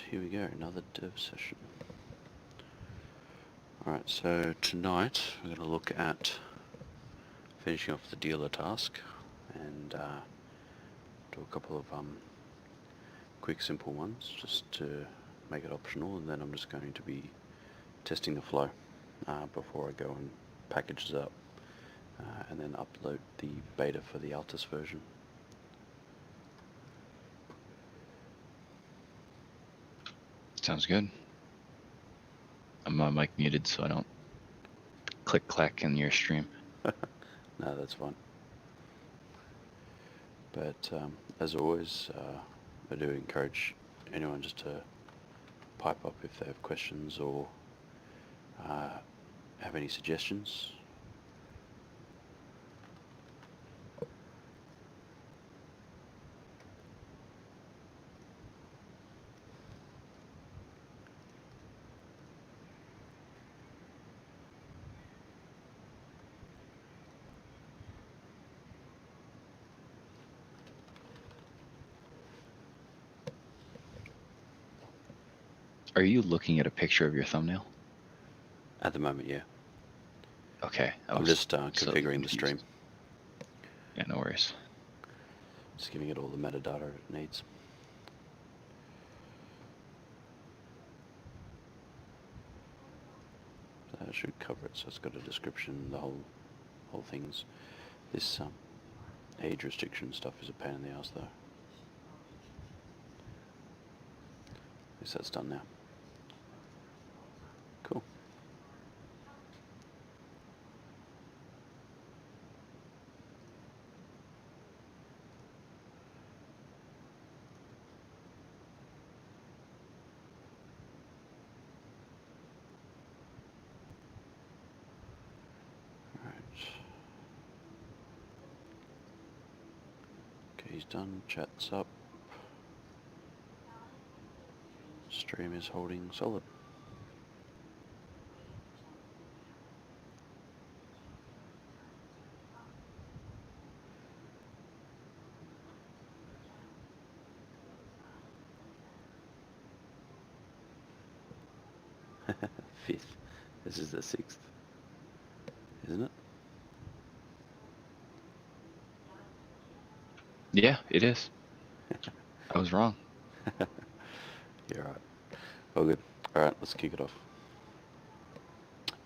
here we go, another dev session. Alright, so tonight we're going to look at finishing off the dealer task and do a couple of quick simple ones just to make it optional, and then I'm just going to be testing the flow before I go and package it up and then upload the beta for the Altus version. Sounds good. I'm mic muted so I don't click clack in your stream. No, that's fine. But as always, I do encourage anyone just to pipe up if they have questions or have any suggestions. Are you looking at a picture of your thumbnail? At the moment, yeah. Okay. I'm just configuring the stream. Yeah, no worries. Just giving it all the metadata it needs. That should cover it, so it's got a description, the whole things. This age restriction stuff is a pain in the ass though. At least that's done now. Cool. Okay, he's done, chat's up. Stream is holding solid. Fifth. This is the 6th, isn't it? Yeah, it is. I was wrong. You're right. All good. Alright, let's kick it off.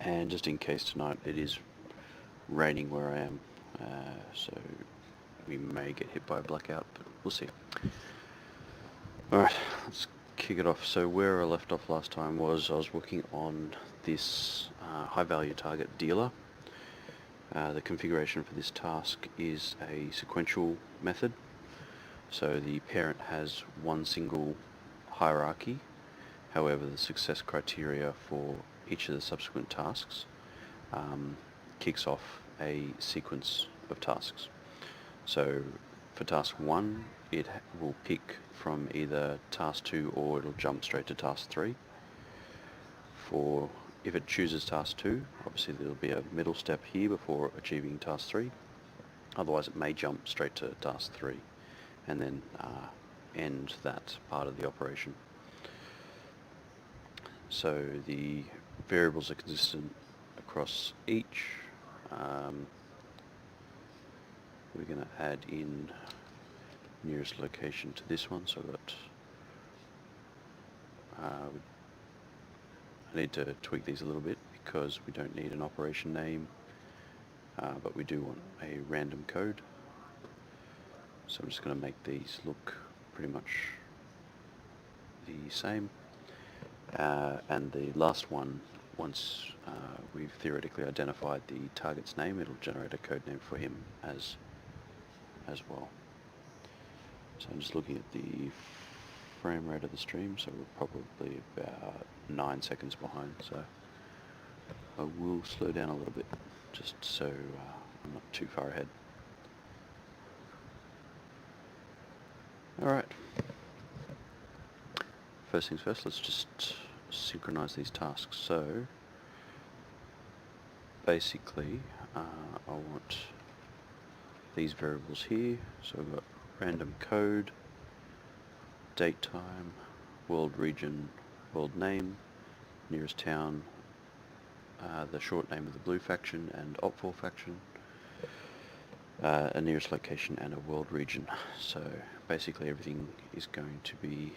And just in case tonight it is raining where I am, so we may get hit by a blackout, but we'll see. Alright, let's kick it off. So where I left off last time was I was working on this high value target dealer. The configuration for this task is a sequential method. So the parent has one single hierarchy. However, the success criteria for each of the subsequent tasks kicks off a sequence of tasks. So for task 1, it will pick from either task 2 or it'll jump straight to task 3. If it chooses task 2, obviously there'll be a middle step here before achieving task 3. Otherwise it may jump straight to task 3 and then end that part of the operation. So the variables are consistent across each. We're going to add in nearest location to this one, so that I need to tweak these a little bit because we don't need an operation name, but we do want a random code. So I'm just going to make these look pretty much the same. And the last one, once we've theoretically identified the target's name, it'll generate a code name for him as well. So I'm just looking at the frame rate of the stream, so we're probably about 9 seconds behind, so I will slow down a little bit just so I'm not too far ahead. Alright. First things first, let's just synchronize these tasks. So basically I want these variables here, so we've got random code, date time, world region, world name, nearest town, the short name of the blue faction and op4 faction, a nearest location and a world region. So basically everything is going to be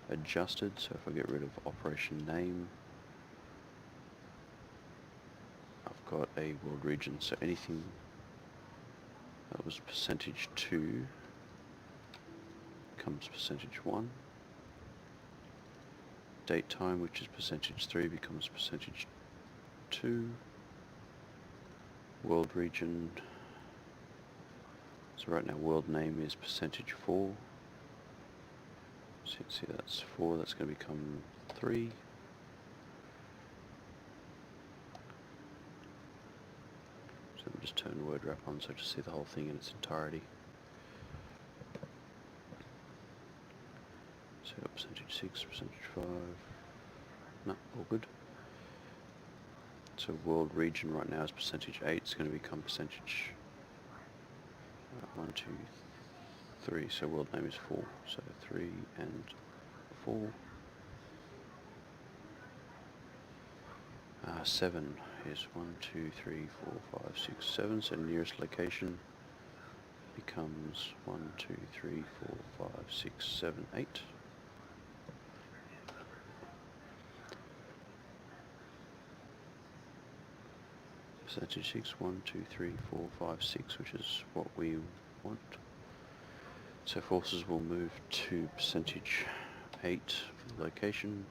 adjusted. So if I get rid of operation name, I've got a world region. So anything that was %2 becomes %1. Date time, which is %3, becomes %2. World region. So right now world name is %4. So you can see that's 4, that's going to become 3. So let me just turn word wrap on so I just see the whole thing in its entirety. So %6, %5. No, all good. So world region right now is %8. It's going to become percentage 1, 2, 3. So world name is 4. So 3 and 4. 7 is 1, 2, 3, 4, 5, 6, 7. So nearest location becomes 1, 2, 3, 4, 5, 6, 7, 8. Percentage 6, 1, 2, 3, 4, 5, 6, which is what we want. So forces will move to %8 location.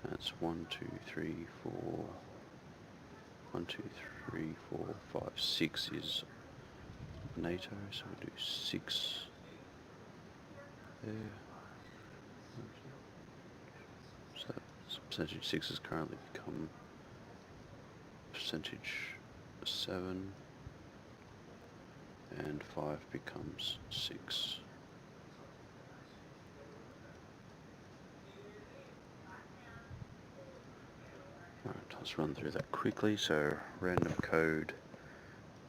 That's 1, 2, 3, 4. 1, 2, 3, 4, 5, 6 is NATO, so we'll do 6 there. So %6 has currently become %7, and 5 becomes 6. Alright, let's run through that quickly. So random code,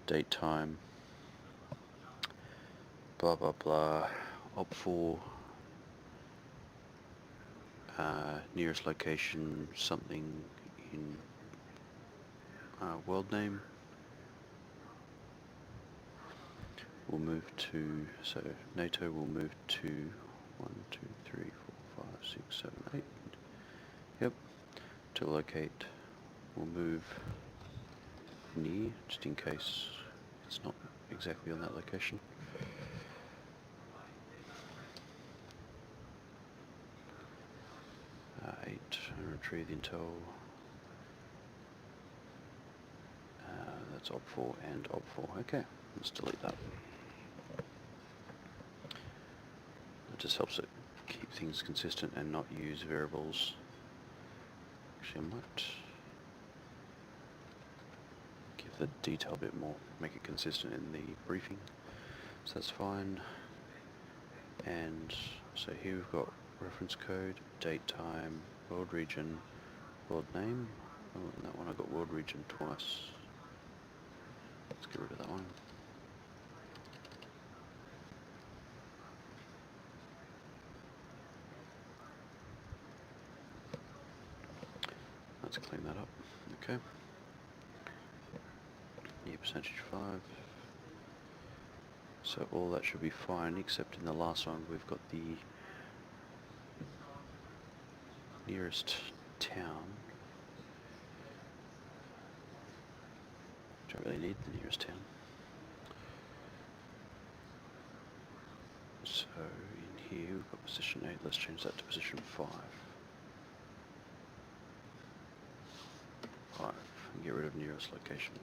date time, blah blah blah, op4, nearest location, something in world name. We'll move to, so NATO will move to 1, 2, 3, 4, 5, 6, 7, 8. Yep. To locate, we'll move near, just in case it's not exactly on that location. Retrieve the intel. That's op4 and op4. Okay, let's delete that. It just helps it keep things consistent and not use variables. Actually, I might give the detail a bit more, make it consistent in the briefing. So that's fine. And so here we've got reference code, date time, world region, world name. Oh, and that one I got world region twice. Let's get rid of that one. Let's clean that up. Okay. Yeah, %5. So all that should be fine, except in the last one we've got the nearest town. Don't really need the nearest town. So in here we've got position 8, let's change that to position 5. 5, and get rid of nearest location.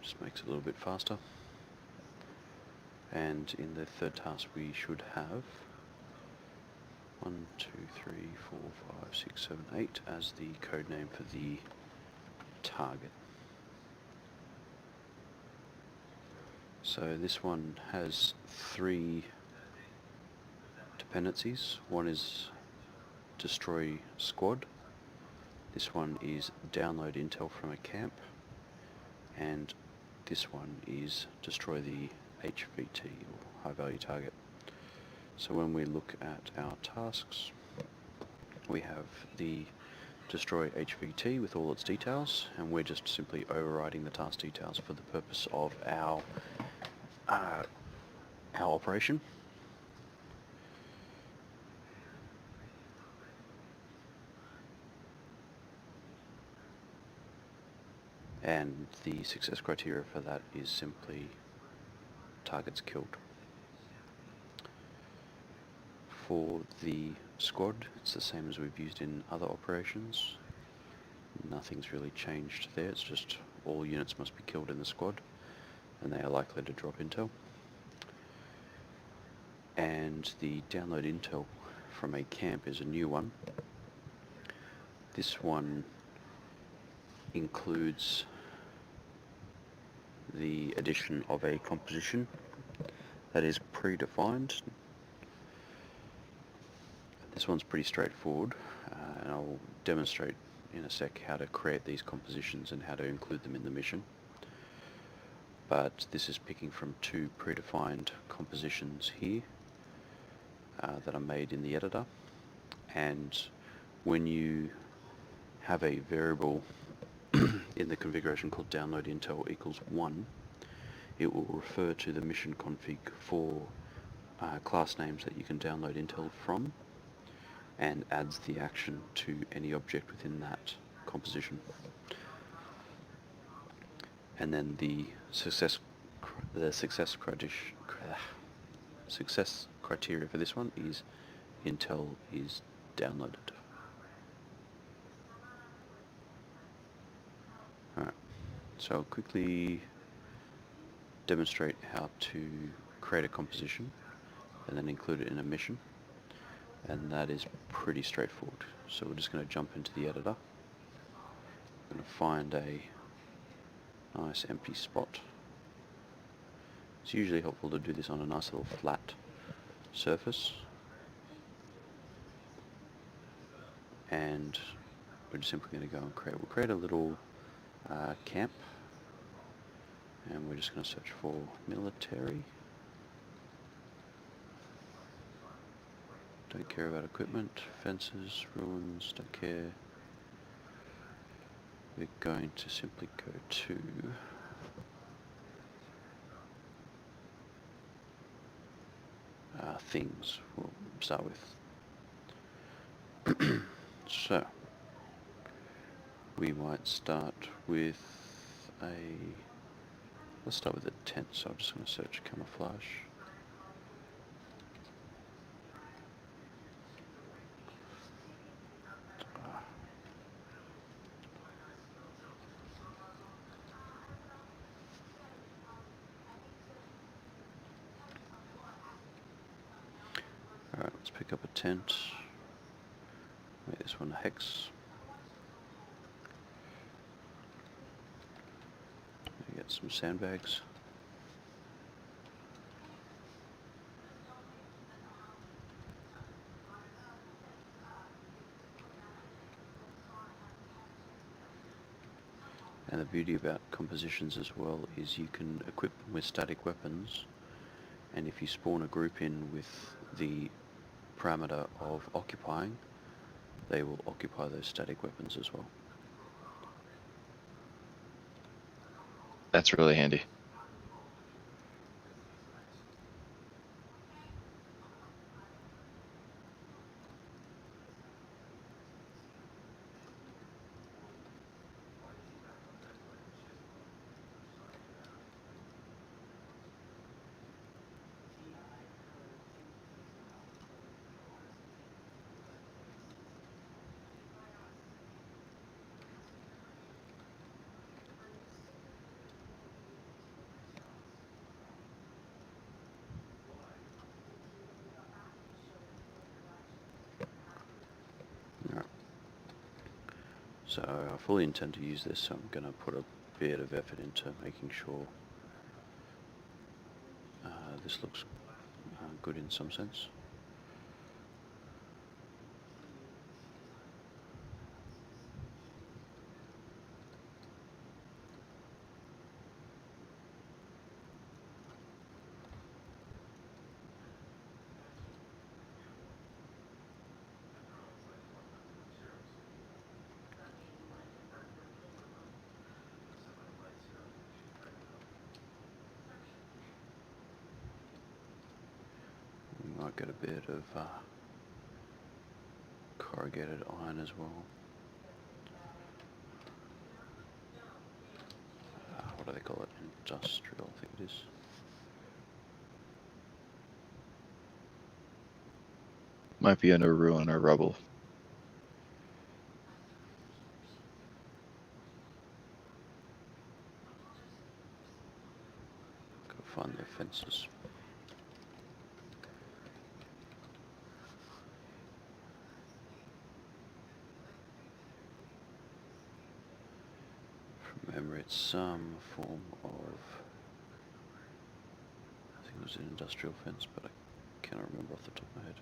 Just makes it a little bit faster. And in the third task we should have 1, 2, 3, 4, 5, 6, 7, 8 as the code name for the target. So this one has 3 dependencies. One is destroy squad. This one is download intel from a camp. And this one is destroy the HVT, or high value target. So when we look at our tasks, we have the destroy HVT with all its details, and we're just simply overriding the task details for the purpose of our operation. And the success criteria for that is simply targets killed. For the squad, it's the same as we've used in other operations. Nothing's really changed there, it's just all units must be killed in the squad, and they are likely to drop intel. And the download intel from a camp is a new one. This one includes the addition of a composition that is predefined. This one's pretty straightforward, and I'll demonstrate in a sec how to create these compositions and how to include them in the mission. But this is picking from two predefined compositions here that are made in the editor, and when you have a variable in the configuration called download intel equals 1, it will refer to the mission config for class names that you can download intel from, and adds the action to any object within that composition. And then the success criteria for this one is intel is downloaded. Alright, so I'll quickly demonstrate how to create a composition and then include it in a mission, and that is pretty straightforward. So we're just going to jump into the editor. I'm going to find a nice empty spot. It's usually helpful to do this on a nice little flat surface, and we're just simply going to go and we'll create a little camp, and we're just going to search for military. Don't care about equipment, fences, ruins, don't care. We're going to simply go to things. We'll start with. So we might start with let's start with a tent. So I'm just going to search camouflage. Alright, let's pick up a tent. Make this one a hex. Get some sandbags. And the beauty about compositions as well is you can equip them with static weapons, and if you spawn a group in with the parameter of occupying, they will occupy those static weapons as well. That's really handy. Alright. So I fully intend to use this, so I'm going to put a bit of effort into making sure this looks good in some sense. might get a bit of corrugated iron as well. What do they call it? Industrial, I think it is. Might be under ruin or rubble. Go find their fences. From memory, it's some form of, I think it was an industrial fence, but I cannot remember off the top of my head.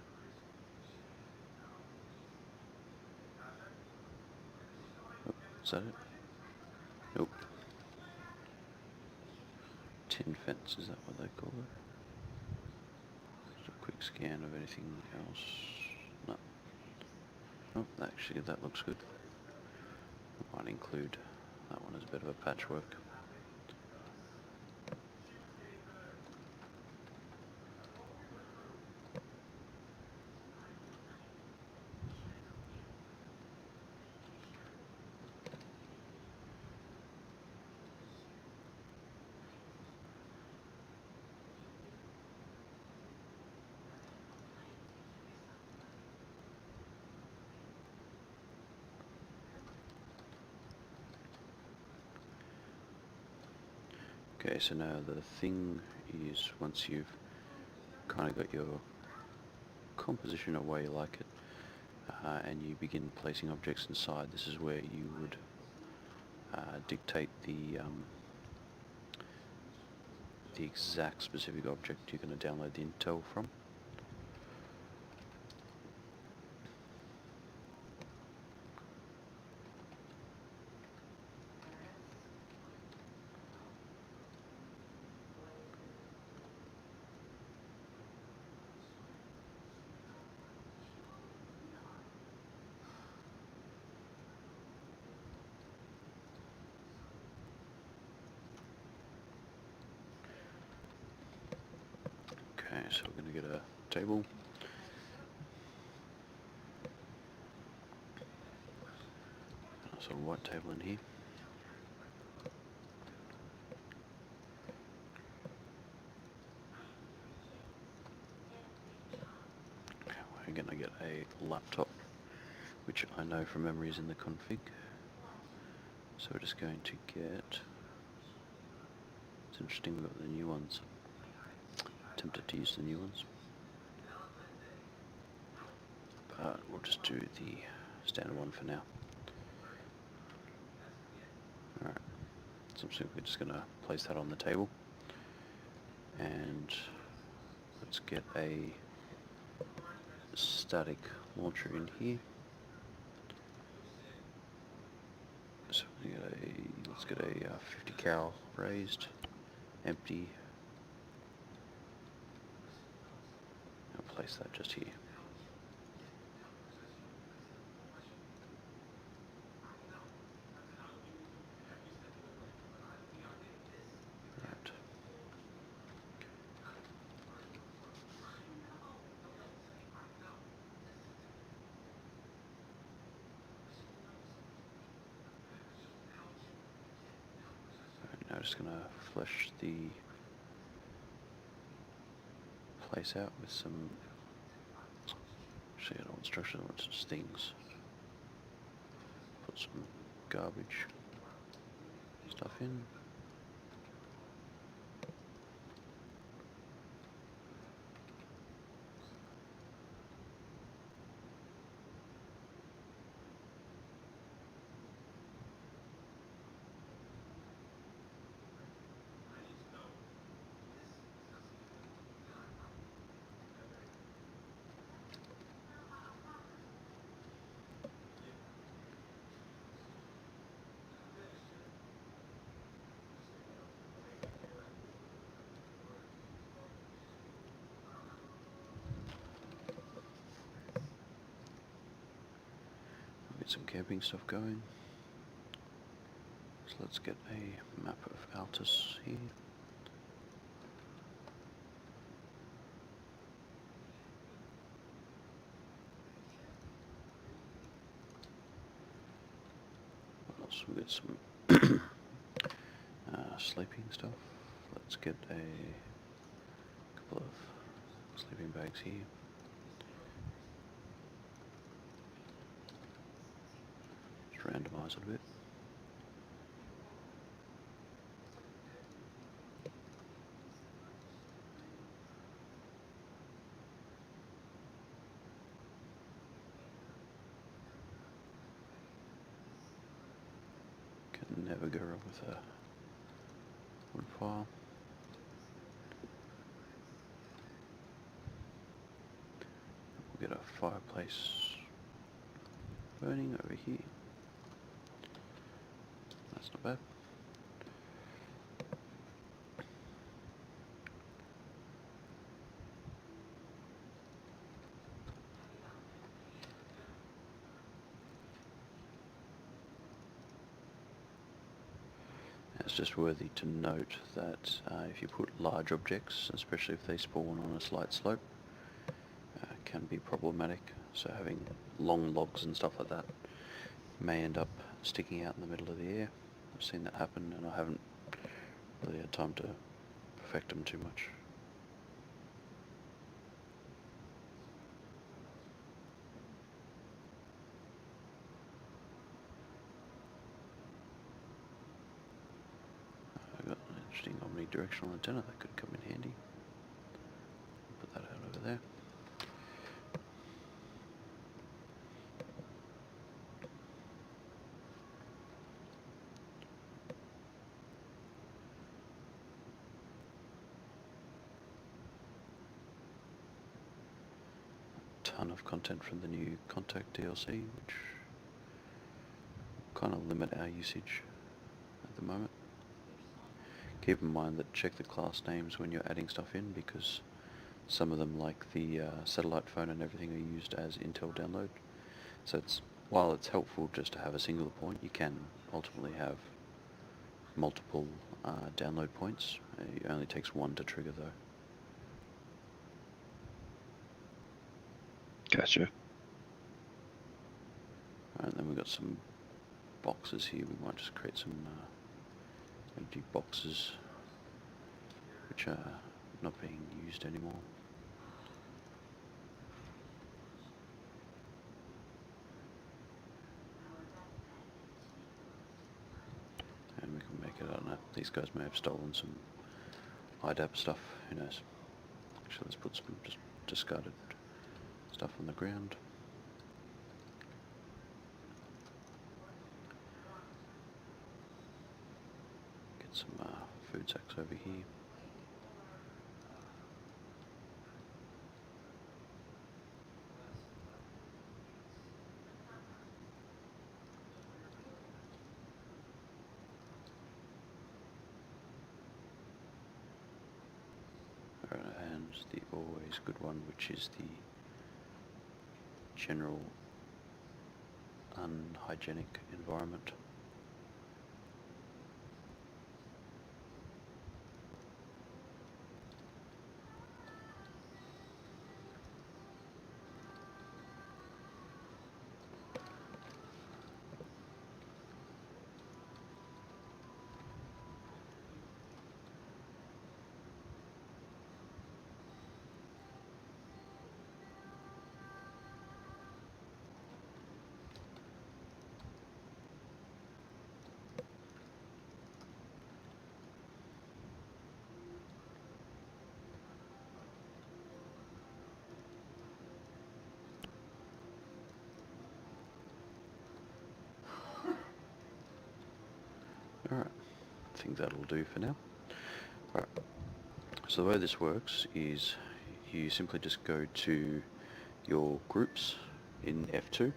Oh, is that it? Nope. Tin fence, is that what they call it? Just a quick scan of anything else. No. Oh, actually that looks good. I might include that one as a bit of a patchwork. Okay, so now the thing is, once you've kind of got your composition of where you like it, and you begin placing objects inside, this is where you would dictate the exact specific object you're going to download the intel from. Okay, so we're going to get a table. So a white table in here. We're going to get a laptop, which I know from memory is in the config. So we're just going to get, it's interesting we've got the new ones. Tempted to use the new ones, but we'll just do the standard one for now. Alright, so I'm simply just going to place that on the table, and let's get a static launcher in here. So let's get a 50 cal raised, empty. I'll place that just here. Right. Now just going to flesh the place out with some, actually I don't want structure, I want just things. Put some garbage stuff in. Get some camping stuff going. So let's get a map of Altus here. else? We've got some sleeping stuff. Let's get a couple of sleeping bags here. Just randomise it a bit. Can never go wrong with a wood pile. We'll get a fireplace burning over here. That's not bad. It's just worthy to note that if you put large objects, especially if they spawn on a slight slope, can be problematic. So having long logs and stuff like that may end up sticking out in the middle of the air. I've seen that happen, and I haven't really had time to perfect them too much. I've got an interesting omnidirectional antenna that could come in handy. Put that out over there. Ton of content from the new Contact DLC, which kind of limit our usage at the moment. Keep in mind that check the class names when you're adding stuff in, because some of them, like the satellite phone and everything, are used as Intel download. So while it's helpful just to have a single point, you can ultimately have multiple download points. It only takes one to trigger though. Gotcha. And then we've got some boxes here. We might just create some empty boxes which are not being used anymore. And we can make it, I don't know, these guys may have stolen some IDAP stuff, who knows. Actually, let's put some just discarded stuff on the ground. Get some food sacks over here. And the always good one, which is the general unhygienic environment. Alright, I think that'll do for now. Alright, so the way this works is you simply just go to your groups in F2,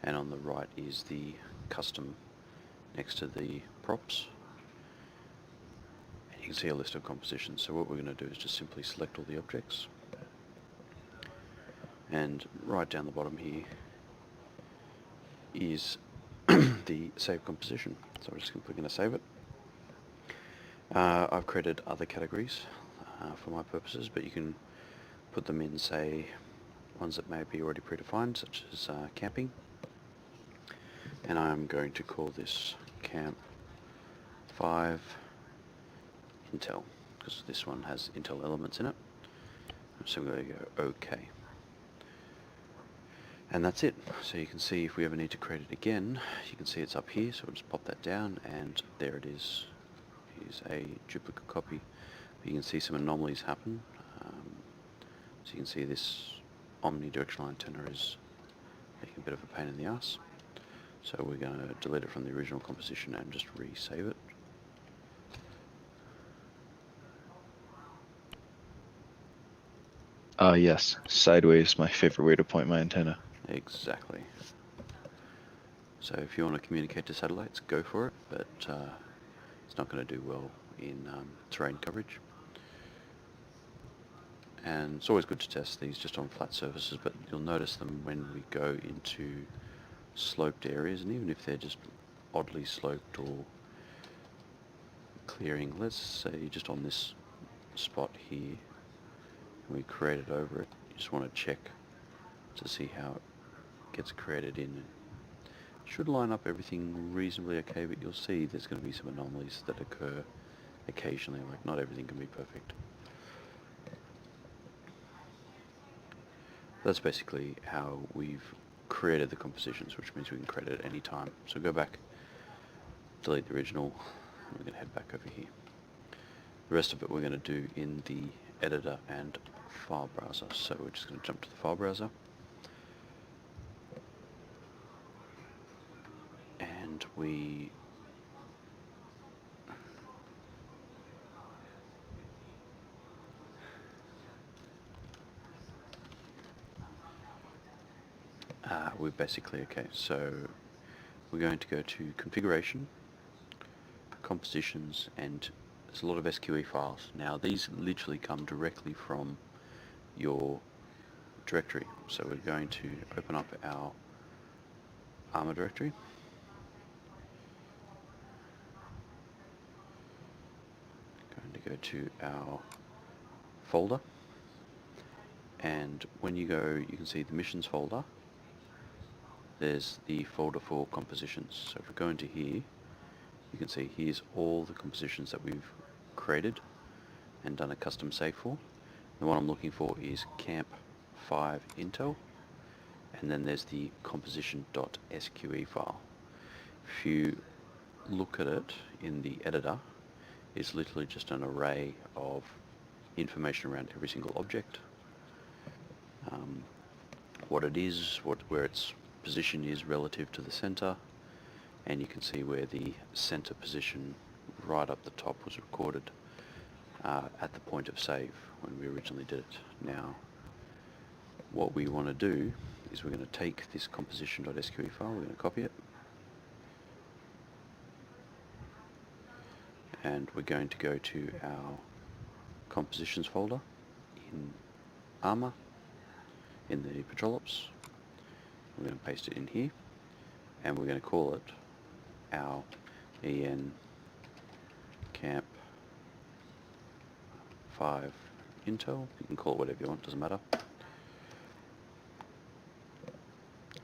and on the right is the custom next to the props, and you can see a list of compositions. So what we're going to do is just simply select all the objects, and right down the bottom here is the save composition. So we're just simply going to save it. I've created other categories for my purposes, but you can put them in, say, ones that may be already predefined, such as camping. And I'm going to call this camp 5 Intel, because this one has Intel elements in it. So I'm going to go OK. And that's it. So you can see if we ever need to create it again, you can see it's up here, so we'll just pop that down, and there it is. Here's a duplicate copy. But you can see some anomalies happen. So you can see this omnidirectional antenna is making a bit of a pain in the ass. So we're going to delete it from the original composition and just resave it. Yes, sideways is my favorite way to point my antenna. Exactly. So if you want to communicate to satellites, go for it, but it's not going to do well in terrain coverage. And it's always good to test these just on flat surfaces, but you'll notice them when we go into sloped areas, and even if they're just oddly sloped or clearing, let's say just on this spot here, and we create it over it, you just want to check to see how it gets created in. It should line up everything reasonably okay, but you'll see there's going to be some anomalies that occur occasionally, like not everything can be perfect. That's basically how we've created the compositions, which means we can create it at any time. So go back, delete the original, and we're going to head back over here. The rest of it we're going to do in the editor and file browser. So we're just going to jump to the file browser, and we basically, okay, so we're going to go to configuration, compositions, and there's a lot of SQE files. Now these literally come directly from your directory. So we're going to open up our ARMA directory. Going to go to our folder, and when you go, you can see the missions folder. There's the folder for compositions. So if we go into here, you can see here's all the compositions that we've created and done a custom save for. The one I'm looking for is camp 5 Intel, and then there's the composition.sqe file. If you look at it in the editor, it's literally just an array of information around every single object, what it is, where its position is relative to the center, and you can see where the center position right up the top was recorded at the point of save when we originally did it. Now what we want to do is we're going to take this composition.sqe file, we're going to copy it, and we're going to go to our compositions folder in ARMA, in the Patrol Ops. We're going to paste it in here, and we're going to call it our EN Camp 5 Intel. You can call it whatever you want, doesn't matter.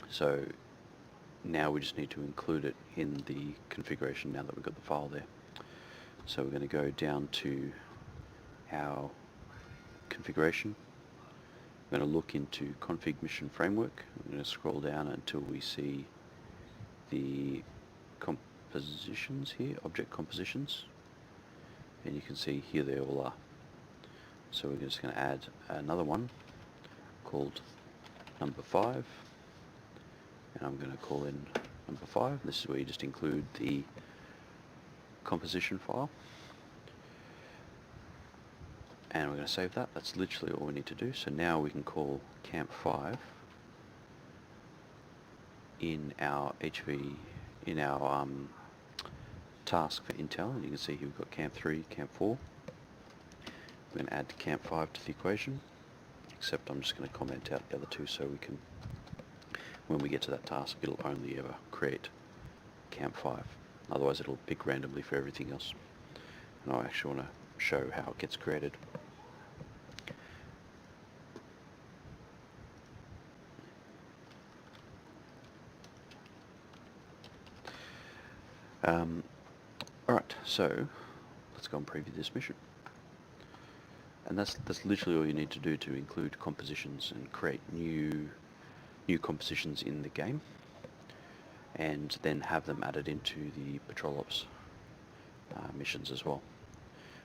So now we just need to include it in the configuration now that we've got the file there. So we're going to go down to our configuration. We're going to look into config mission framework. We're going to scroll down until we see the compositions here, object compositions, and you can see here they all are. So we're just going to add another one called number 5, and I'm going to call in number 5. This is where you just include the composition file, and we're going to save that. That's literally all we need to do. So now we can call camp 5 in our in our task for Intel, and you can see here we've got camp 3, camp 4. We're going to add camp 5 to the equation, except I'm just going to comment out the other two so we can, when we get to that task, it'll only ever create camp 5. Otherwise it'll pick randomly for everything else. And I actually want to show how it gets created. Alright, so let's go and preview this mission. And that's literally all you need to do to include compositions and create new compositions in the game, and then have them added into the Patrol Ops missions as well,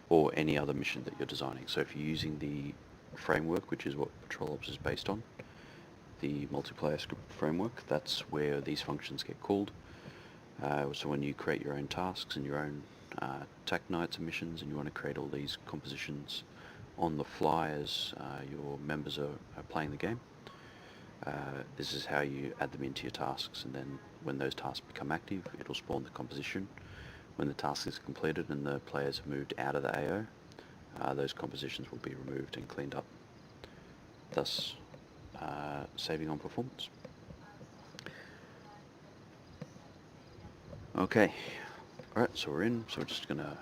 or any other mission that you're designing. So if you're using the framework, which is what Patrol Ops is based on, the multiplayer script framework, that's where these functions get called. So when you create your own tasks and your own attack nights and missions, and you want to create all these compositions on the fly as your members are playing the game, this is how you add them into your tasks, and then when those tasks become active, it'll spawn the composition. When the task is completed and the players have moved out of the AO, those compositions will be removed and cleaned up, thus saving on performance. Okay, alright, so we're in, so we're just going to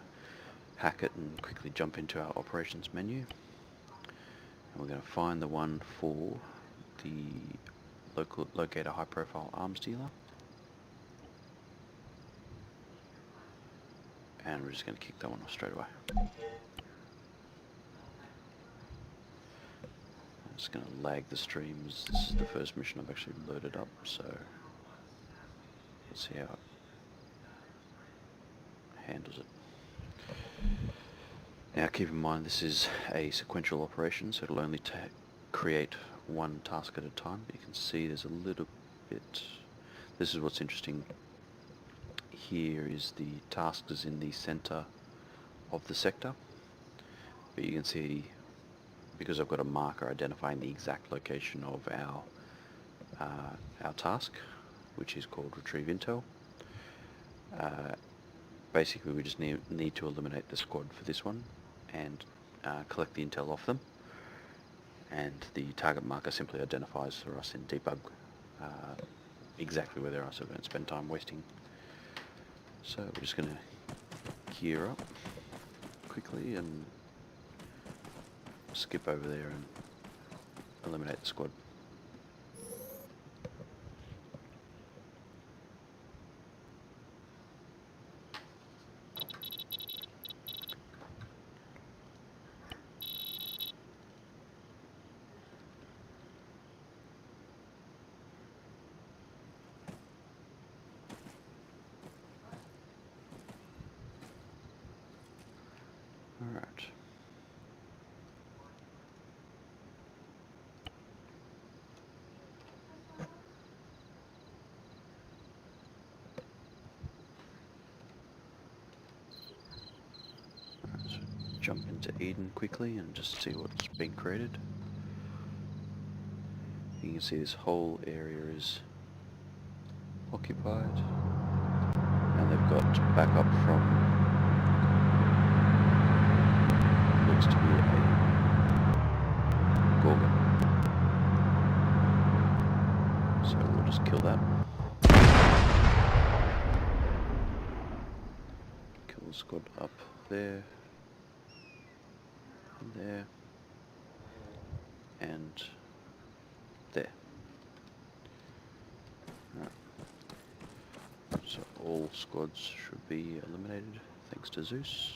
hack it and quickly jump into our operations menu. And we're going to find the one for the locate a high profile arms dealer. And we're just going to kick that one off straight away. I'm just going to lag the streams. This is the first mission I've actually loaded up, so let's see how it handles it. Now keep in mind this is a sequential operation, so it'll only create one task at a time. You can see there's a little bit, this is what's interesting here, is the task is in the center of the sector, but you can see, because I've got a marker identifying the exact location of our task, which is called Retrieve Intel, basically we just need to eliminate the squad for this one and collect the intel off them, and the target marker simply identifies for us in debug exactly where they are, so we don't spend time wasting. So we're just going to gear up quickly and skip over there and eliminate the squad. Alright. So jump into Eden quickly and just see what's been created. You can see this whole area is occupied, and they've got backup from, looks to be a Gorgon. So we'll just kill that. Kill the squad up there, and there, and there. Right. So all squads should be eliminated thanks to Zeus.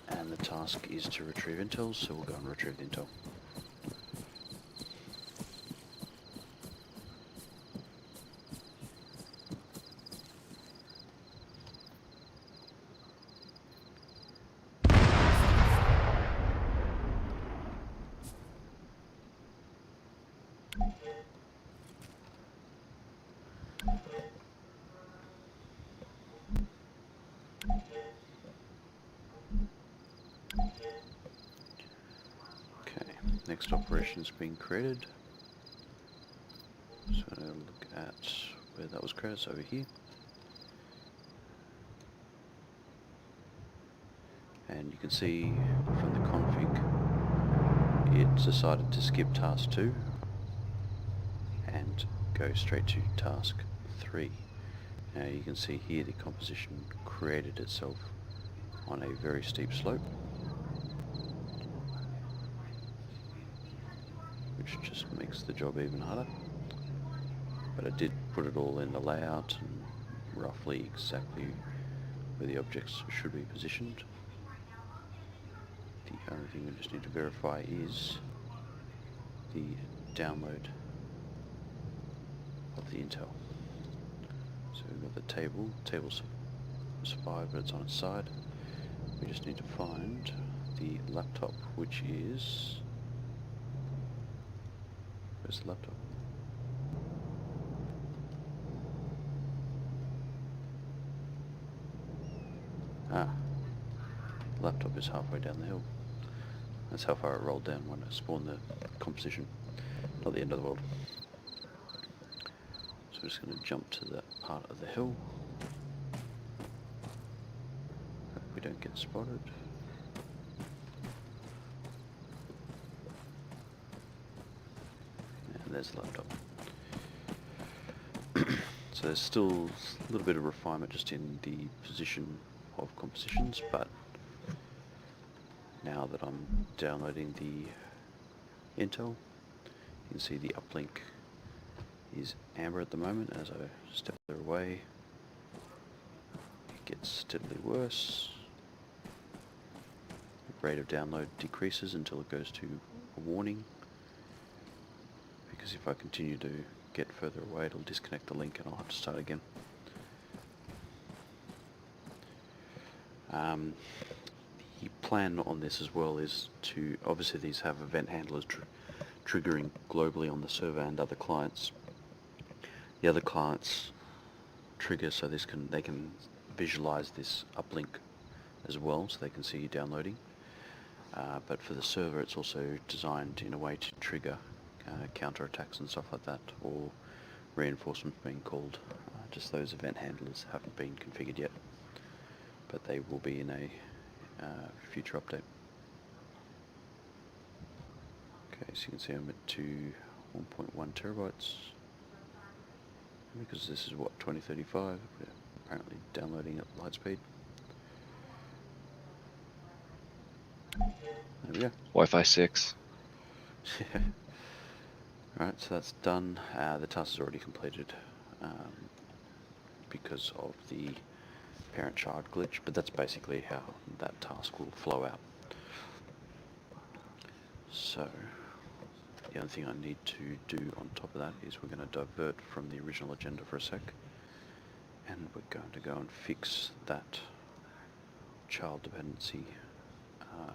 And the task is to retrieve intel, so we'll go and retrieve the intel. Next operation is being created. So I'm going to look at where that was created, so over here. And you can see from the config, it decided to skip task 2 and go straight to task 3. Now you can see here the composition created itself on a very steep slope, which just makes the job even harder. but I did put it all in the layout and roughly exactly where the objects should be positioned. The only thing we just need to verify is the download of the Intel. So we've got the table's 5, but it's on its side. We just need to find the laptop, which is... Where's the laptop? Ah, the laptop is halfway down the hill. That's how far it rolled down when it spawned the composition. Not the end of the world. So we're just going to jump to that part of the hill. Hope we don't get spotted. And there's the laptop. So there's still a little bit of refinement just in the position of compositions, but now that I'm downloading the Intel, you can see the uplink is amber at the moment. As I step further away, it gets steadily worse. The rate of download decreases until it goes to a warning, because if I continue to get further away, it'll disconnect the link and I'll have to start again. The plan on this as well is to, obviously these have event handlers triggering globally on the server and other clients. The other clients trigger so they can visualize this uplink as well, so they can see you downloading. But for the server, it's also designed in a way to trigger counterattacks and stuff like that, or reinforcements being called. Just those event handlers haven't been configured yet, but they will be in a future update. Okay, so you can see I'm at 1.1 terabytes. Because this is what, 2035, we're apparently downloading at light speed. There we go. Wi-Fi 6. Alright, so that's done. The task is already completed because of the parent-child glitch, but that's basically how that task will flow out. So, the only thing I need to do on top of that is we're going to divert from the original agenda for a sec, and we're going to go and fix that child dependency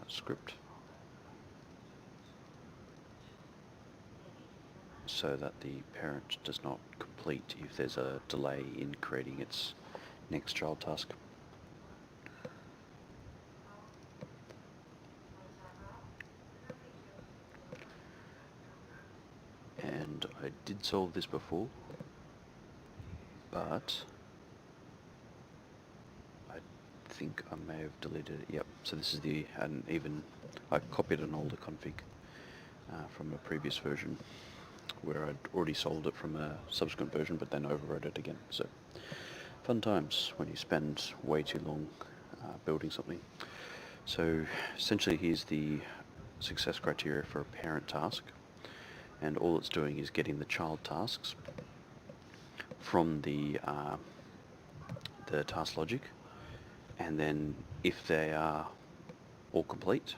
script so that the parent does not complete if there's a delay in creating its next child task. And I did solve this before, but I think I may have deleted it. Yep, so this is I copied an older config from a previous version where I'd already solved it from a subsequent version, but then overwrote it again. So fun times when you spend way too long building something. So essentially here's the success criteria for a parent task, and all it's doing is getting the child tasks from the task logic, and then if they are all complete,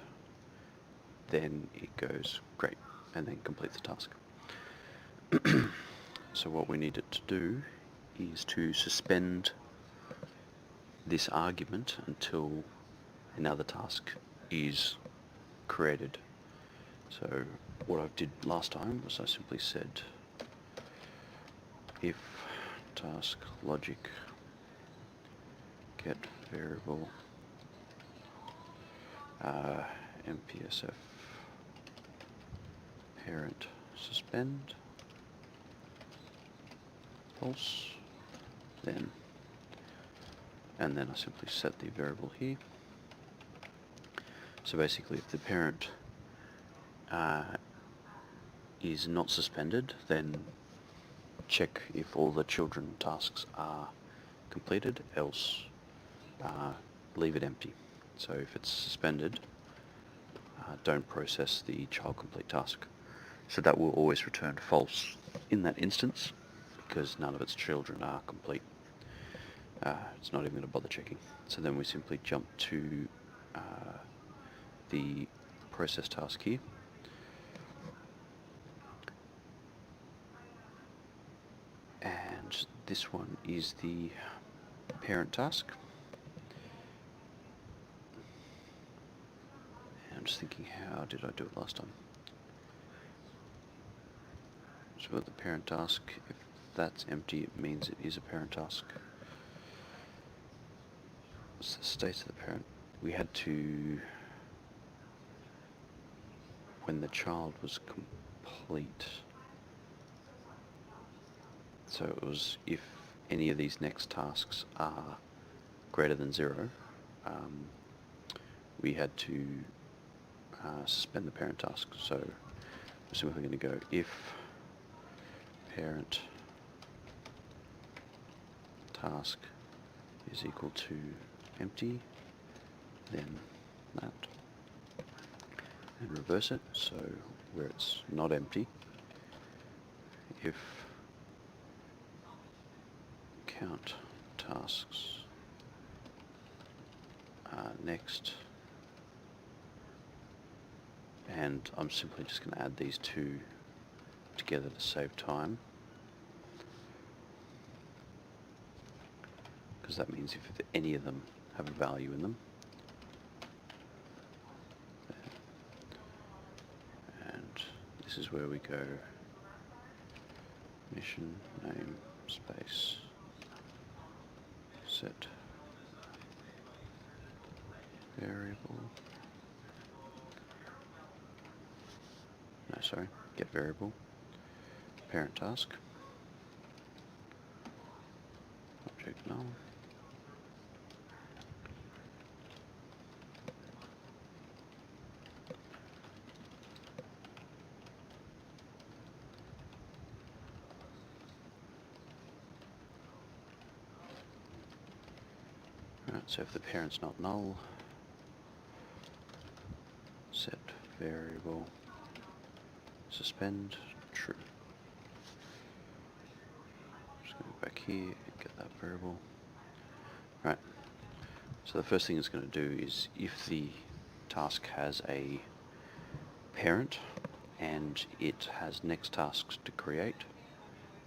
then it goes great and then complete the task. So what we need it to do is to suspend this argument until another task is created. So what I did last time was I simply said if task logic get variable MPSF parent suspend false, and then I simply set the variable here. So basically if the parent is not suspended, then check if all the children tasks are completed, else leave it empty. So if it's suspended, don't process the child complete task. So that will always return false in that instance, because none of its children are complete. It's not even going to bother checking. So then we simply jump to the process task here. And this one is the parent task. And I'm just thinking, how did I do it last time? So we've got the parent task. If that's empty, it means it is a parent task. What's the state of the parent? We had to, when the child was complete. So it was if any of these next tasks are greater than 0, we had to suspend the parent task. So we're simply going to go if parent task is equal to empty, then that, and reverse it. So where it's not empty, if count tasks next, and I'm simply just going to add these two together to save time, because that means if any of them have a value in them. And this is where we go mission name space set variable, no sorry, get variable, parent task, object null, right, so if the parent's not null, set variable suspend true. Just go back here and get that variable. Right, so the first thing it's going to do is if the task has a parent and it has next tasks to create,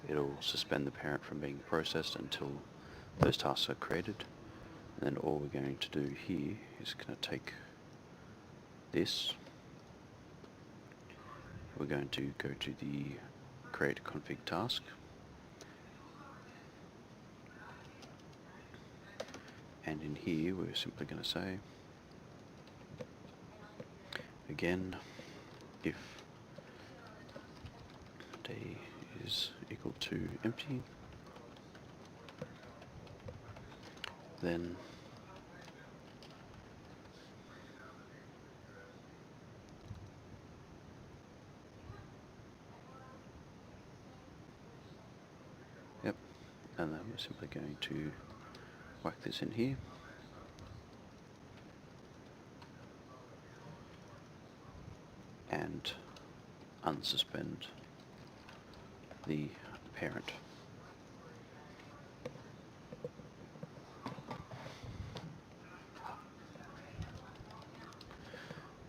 it'll suspend the parent from being processed until those tasks are created. And then all we're going to do here is going to take this, we're going to go to the create config task, and in here we're simply going to say again if day is equal to empty, then yep, and then we're simply going to whack this in here, and unsuspend the parent.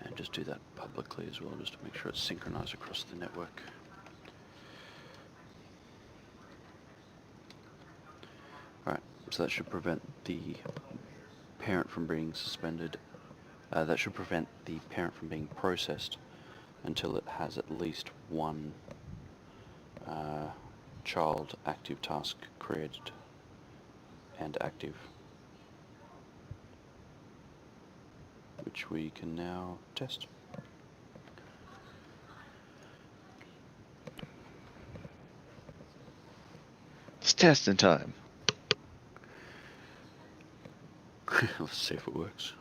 And just do that publicly as well, just to make sure it's synchronized across the network. Right, so that should prevent the parent from being suspended. That should prevent the parent from being processed until it has at least one child active task created and active, which we can now test. It's testing time. Let's see if it works.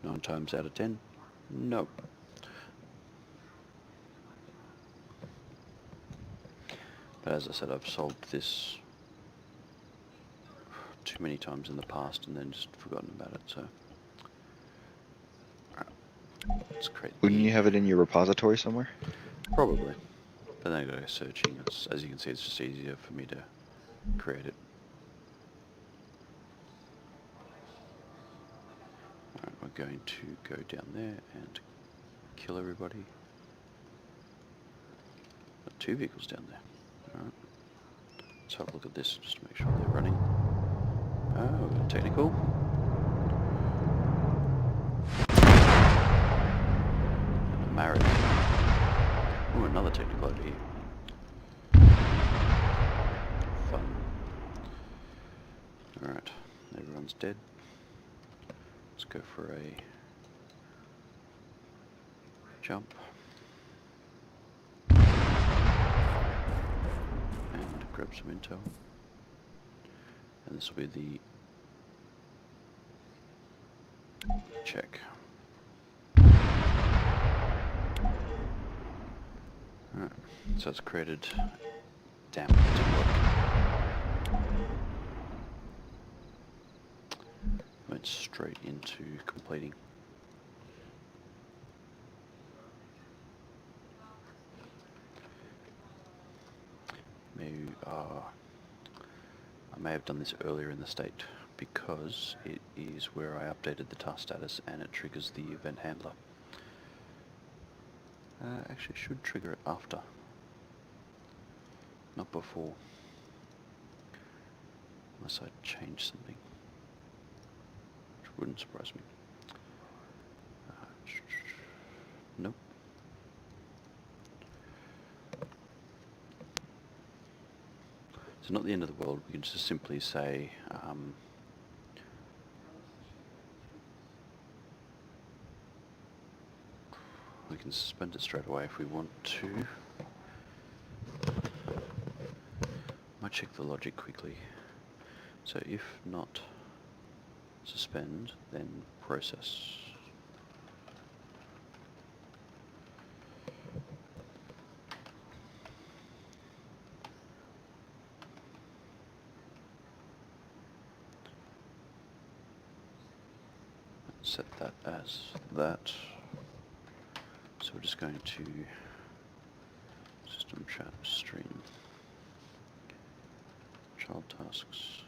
9 times out of 10, no. But as I said, I've solved this too many times in the past and then just forgotten about it, so. Alright, let's create Wouldn't you have it in your repository somewhere? Probably. But then I go searching, as you can see, it's just easier for me to create it. Alright, we're going to go down there and kill everybody. Got 2 vehicles down there. Alright. Let's have a look at this just to make sure they're running. Oh, technical. Married. Oh, another technical over here. Fun. Alright, everyone's dead. Let's go for a jump. And grab some intel. And this will be the check. Alright, so it's created. Damn, it didn't work. Went straight into completing. Maybe, I may have done this earlier in the state because it is where I updated the task status and it triggers the event handler. Actually, should trigger it after, not before, unless I change something, which wouldn't surprise me. Nope. So not the end of the world, we can just simply say we can suspend it straight away if we want to. Might check the logic quickly. So if not suspend, then process. Set that as that. So we're just going to system chat stream child tasks.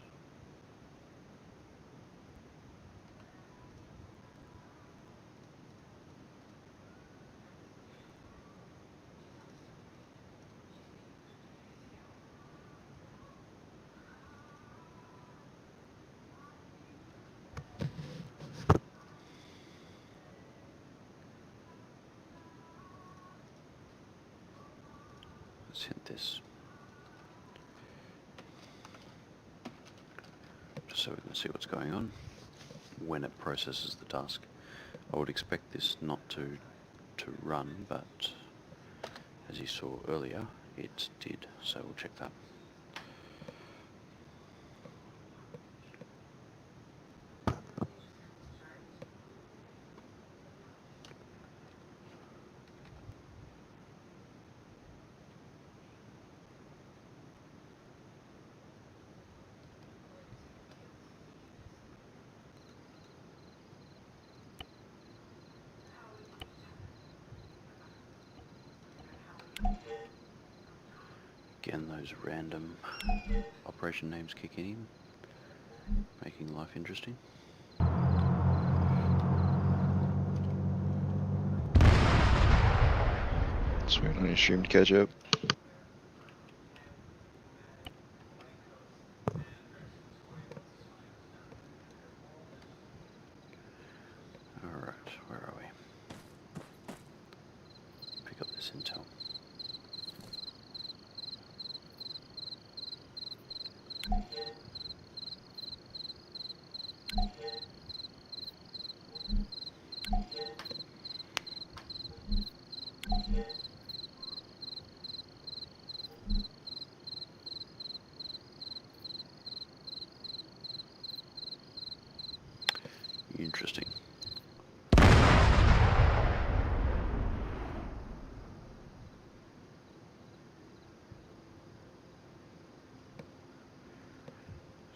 Let's hit this, just so we can see what's going on when it processes the task. I would expect this not to run, but as you saw earlier, it did, so we'll check that. Again, those random operation names kicking in, making life interesting. Just waiting on your stream to catch up. Alright, where are we? Pick up this intel. Interesting.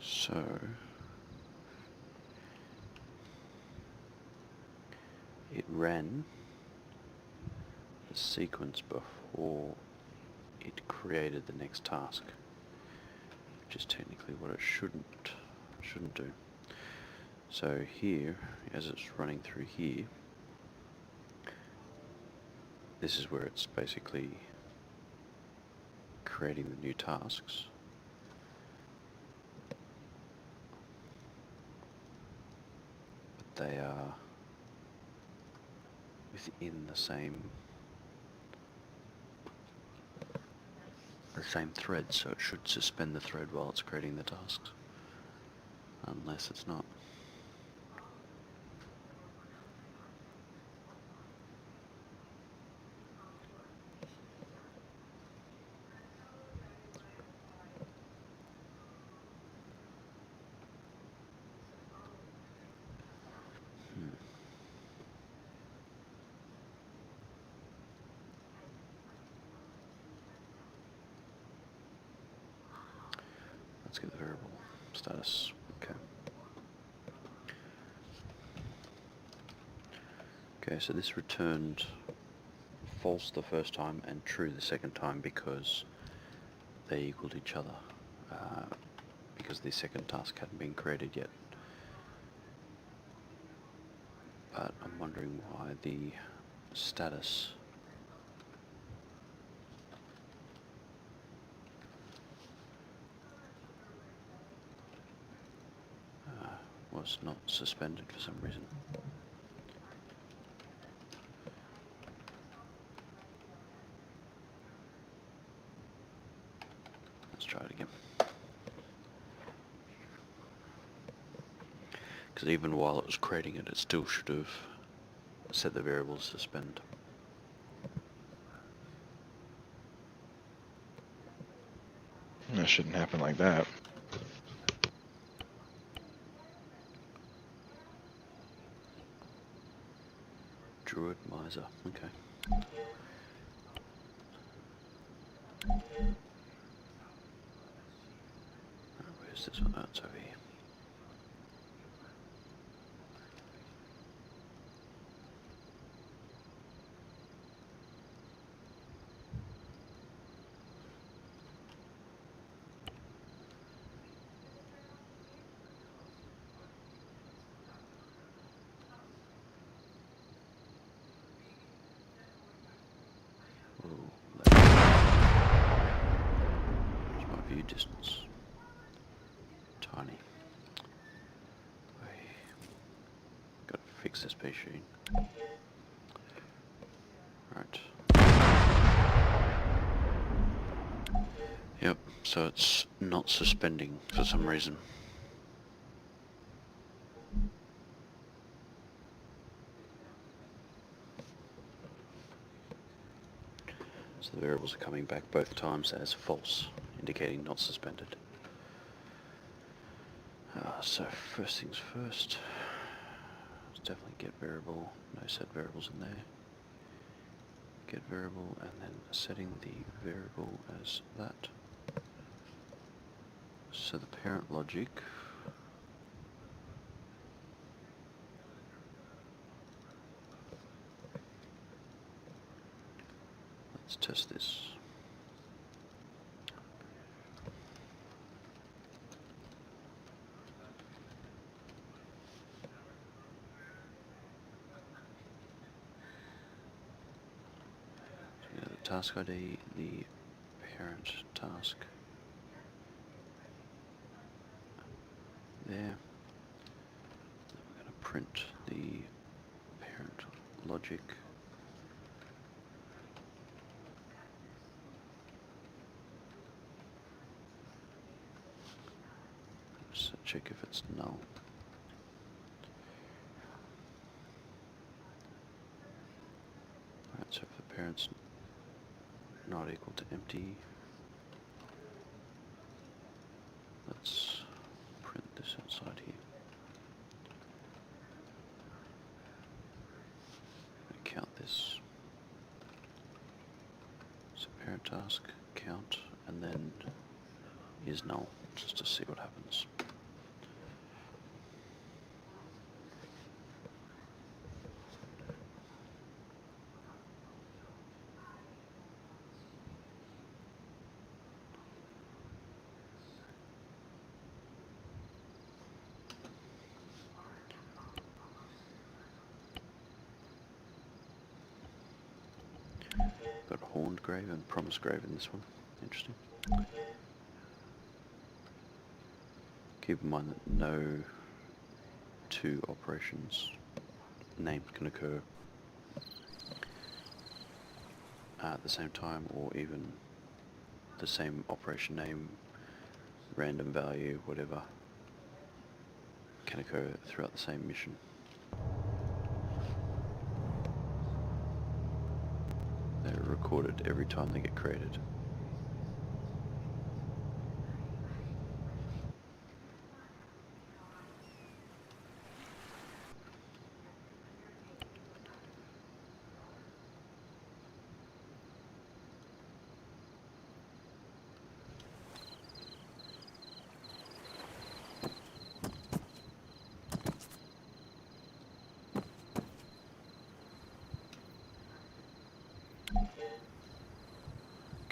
So it ran the sequence before it created the next task, which is technically what it shouldn't do. So here, as it's running through here, this is where it's basically creating the new tasks. But they are within the same thread, so it should suspend the thread while it's creating the tasks, unless it's not. Let's get the variable status. Okay. Okay, so this returned false the first time and true the second time because they equaled each other, because the second task hadn't been created yet. But I'm wondering why the status was not suspended for some reason. Let's try it again. Because even while it was creating it, it still should have set the variable suspend. That shouldn't happen like that. Druid Miser, okay. Where's this one? Oh, it's over here. Ooh, there's my view distance. Tiny. Gotta fix this machine. Right. Yep, so it's not suspending for some reason. So the variables are coming back both times as false, indicating not suspended. So first things first, let's definitely get variable, no set variables in there. Get variable and then setting the variable as that. So the parent logic, let's test this. So the task ID, the parent task there. Then we're going to print the parent logic. So check if it's null. Right, so if the parent's not equal to empty, let's print this outside here. Count this. So parent task, count, and then is null, just to see what happens. Got horned grave and promise grave in this one. Interesting. Keep in mind that no two operations names can occur at the same time, or even the same operation name, random value, whatever, can occur throughout the same mission. They're recorded every time they get created.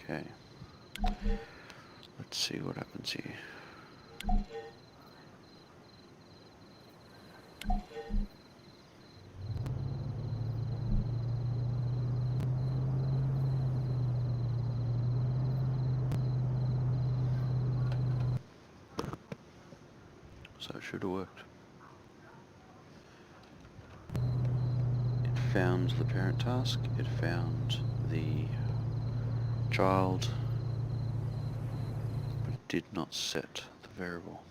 Okay, let's see what happens here. So it should have worked. It found the parent task, it found the child, but it did not set the variable.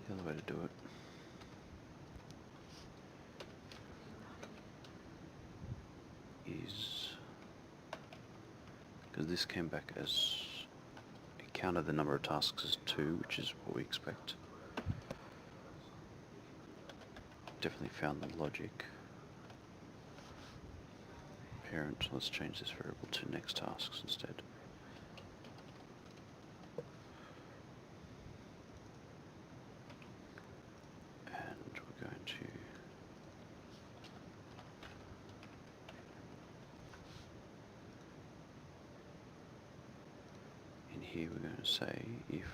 The other way to do it is, because this came back as, it counted the number of tasks as 2, which is what we expect. Definitely found the logic. Parent, let's change this variable to next tasks instead. And we're going to in here we're going to say if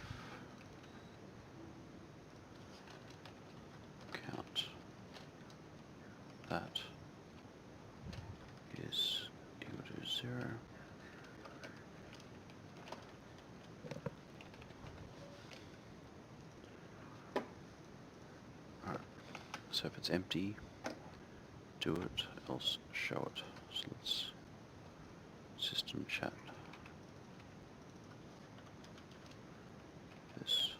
count that is equal to 0, alright, so if it's empty, do it, else show it. So let's system chat this.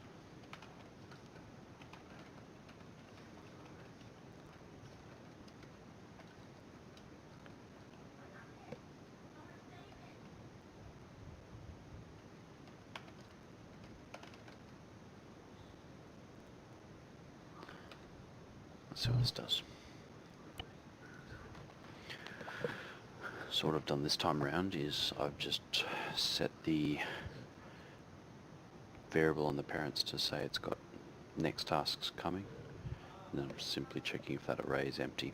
Let's see what this does. So what I've done this time around is I've just set the variable on the parents to say it's got next tasks coming, and then I'm simply checking if that array is empty.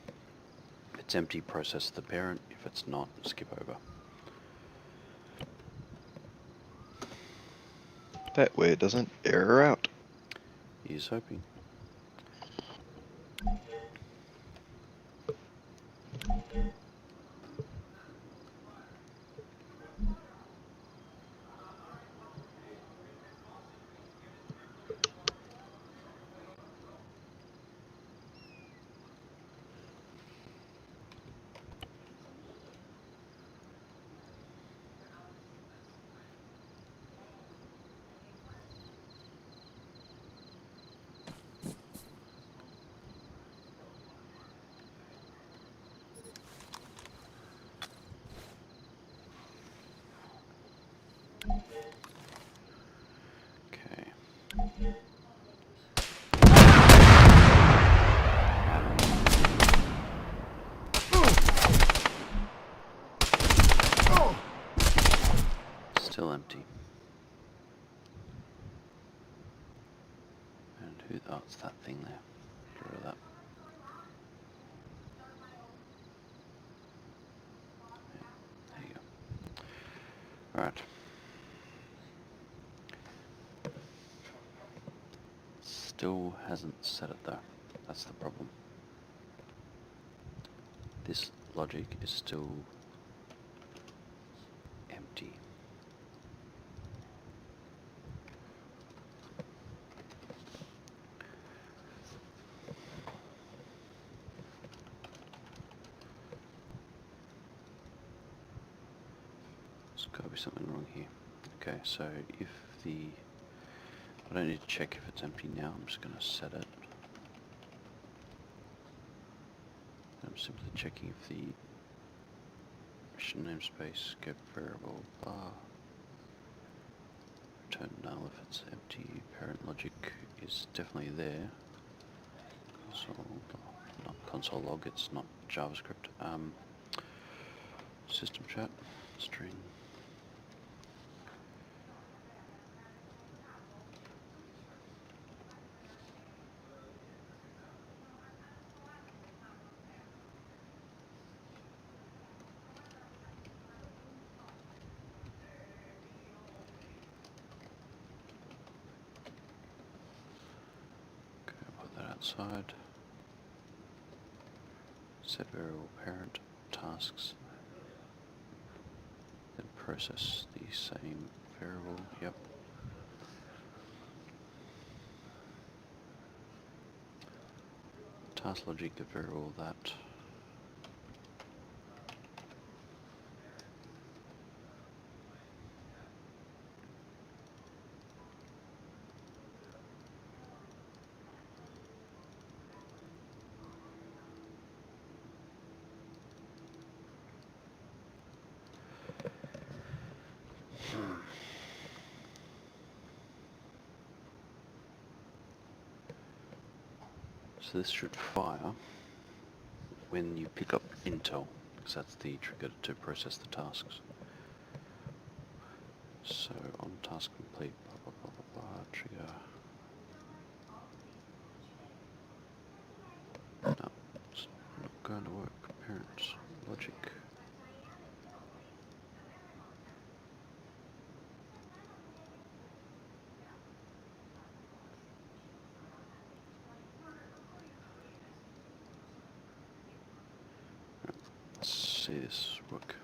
If it's empty, process the parent. If it's not, skip over. That way it doesn't error out. Here's hoping. Oh, it's that thing there. Get rid of that. Yeah, there you go. Alright. Still hasn't set it though. That's the problem. This logic is still empty. There's got to be something wrong here. Okay, so if the... I don't need to check if it's empty now, I'm just going to set it. I'm simply checking if the mission namespace, get variable, bar, return null if it's empty, parent logic is definitely there. Console, not console log, it's not JavaScript. System chat, string. Okay, I'll put that outside. Set variable parent tasks. Then process the same variable, yep. Task logic, get variable that. So this should fire when you pick up Intel, because that's the trigger to process the tasks. So on task complete, blah, blah, blah, blah, blah, trigger. No, it's not going to work. Parents, logic. Let's see this work.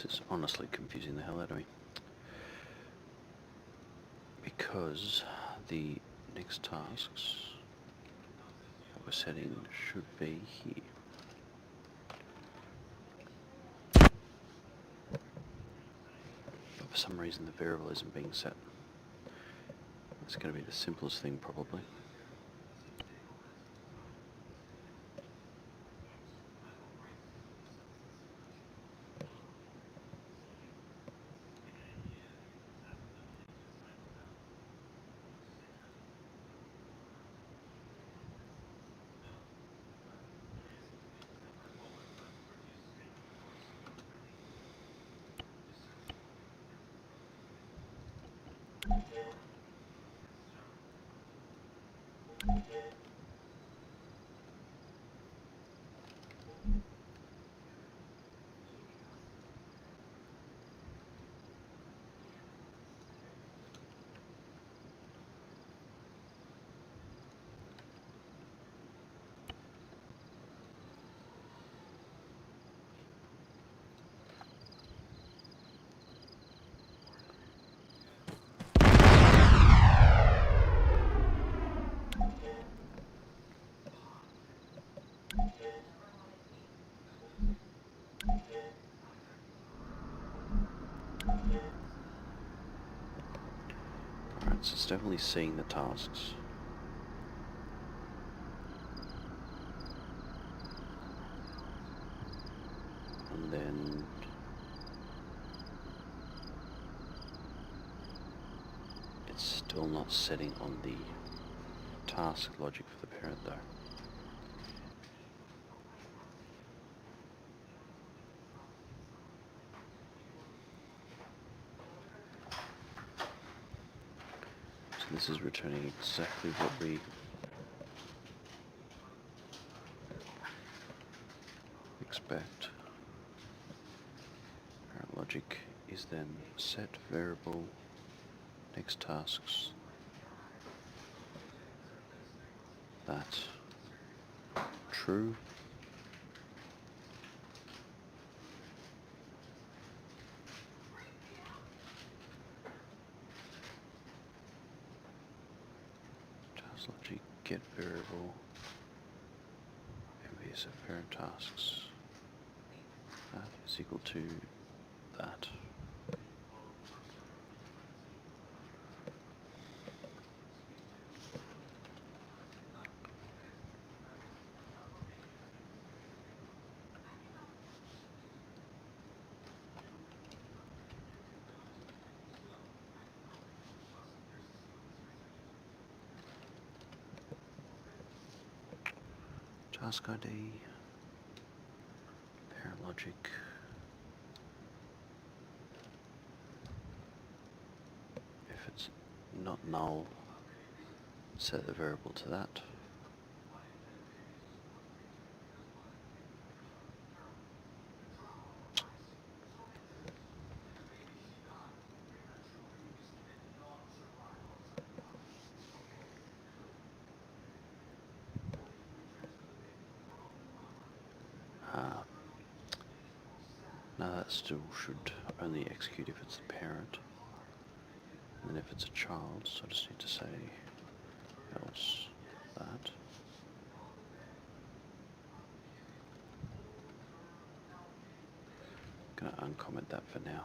This is honestly confusing the hell out of me. Because the next tasks that we're setting should be here. But for some reason the variable isn't being set. It's going to be the simplest thing probably. Alright, so it's definitely seeing the tasks. And then it's still not setting on the task logic for the parent though. So this is returning exactly what we expect. Parent logic is then set variable next tasks. That's true. Task logic get variable MPSF parent tasks. That is equal to that. Task ID, parent logic, if it's not null, set the variable to that. Now that still should only execute if it's the parent, and then if it's a child, so I just need to say else that. I'm going to uncomment that for now.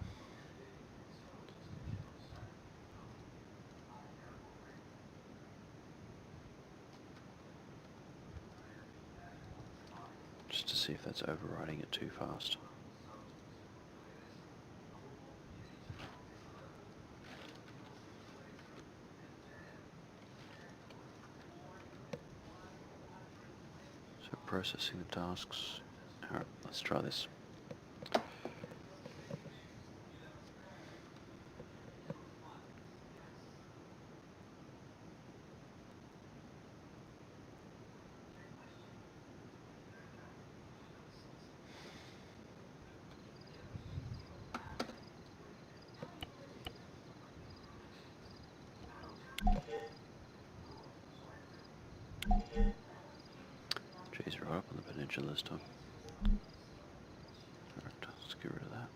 Just to see if that's overriding it too fast. So processing the tasks. Alright, let's try this. Jeez, right up on the peninsula this time. Alright, let's get rid of that.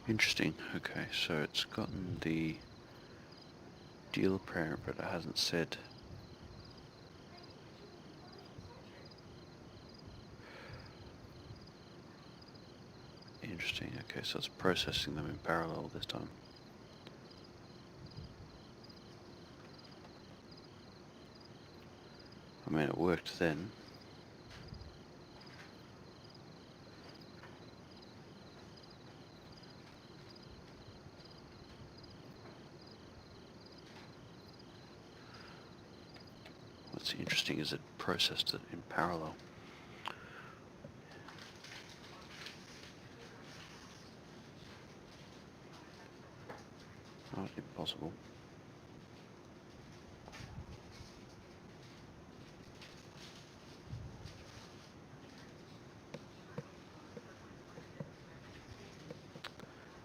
Interesting. Okay, so it's gotten the dealer parent, but it hasn't said. Interesting. Okay, so it's processing them in parallel this time. I mean, it worked then. What's interesting is it processed it in parallel. Not impossible.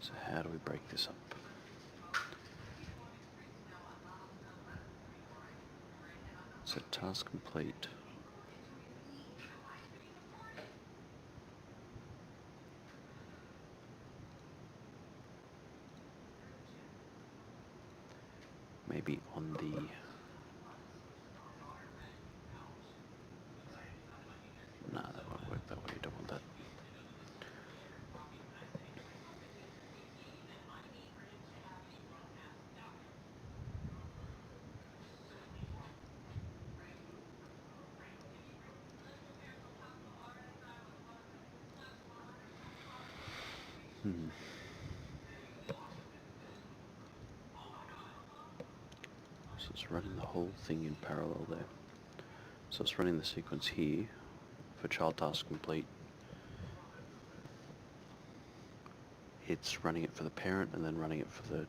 So how do we break this up? So task complete. Maybe on the... Nah, that won't work that way, you don't want that. So it's running the whole thing in parallel there. So it's running the sequence here for child task complete. It's running it for the parent and then running it for the...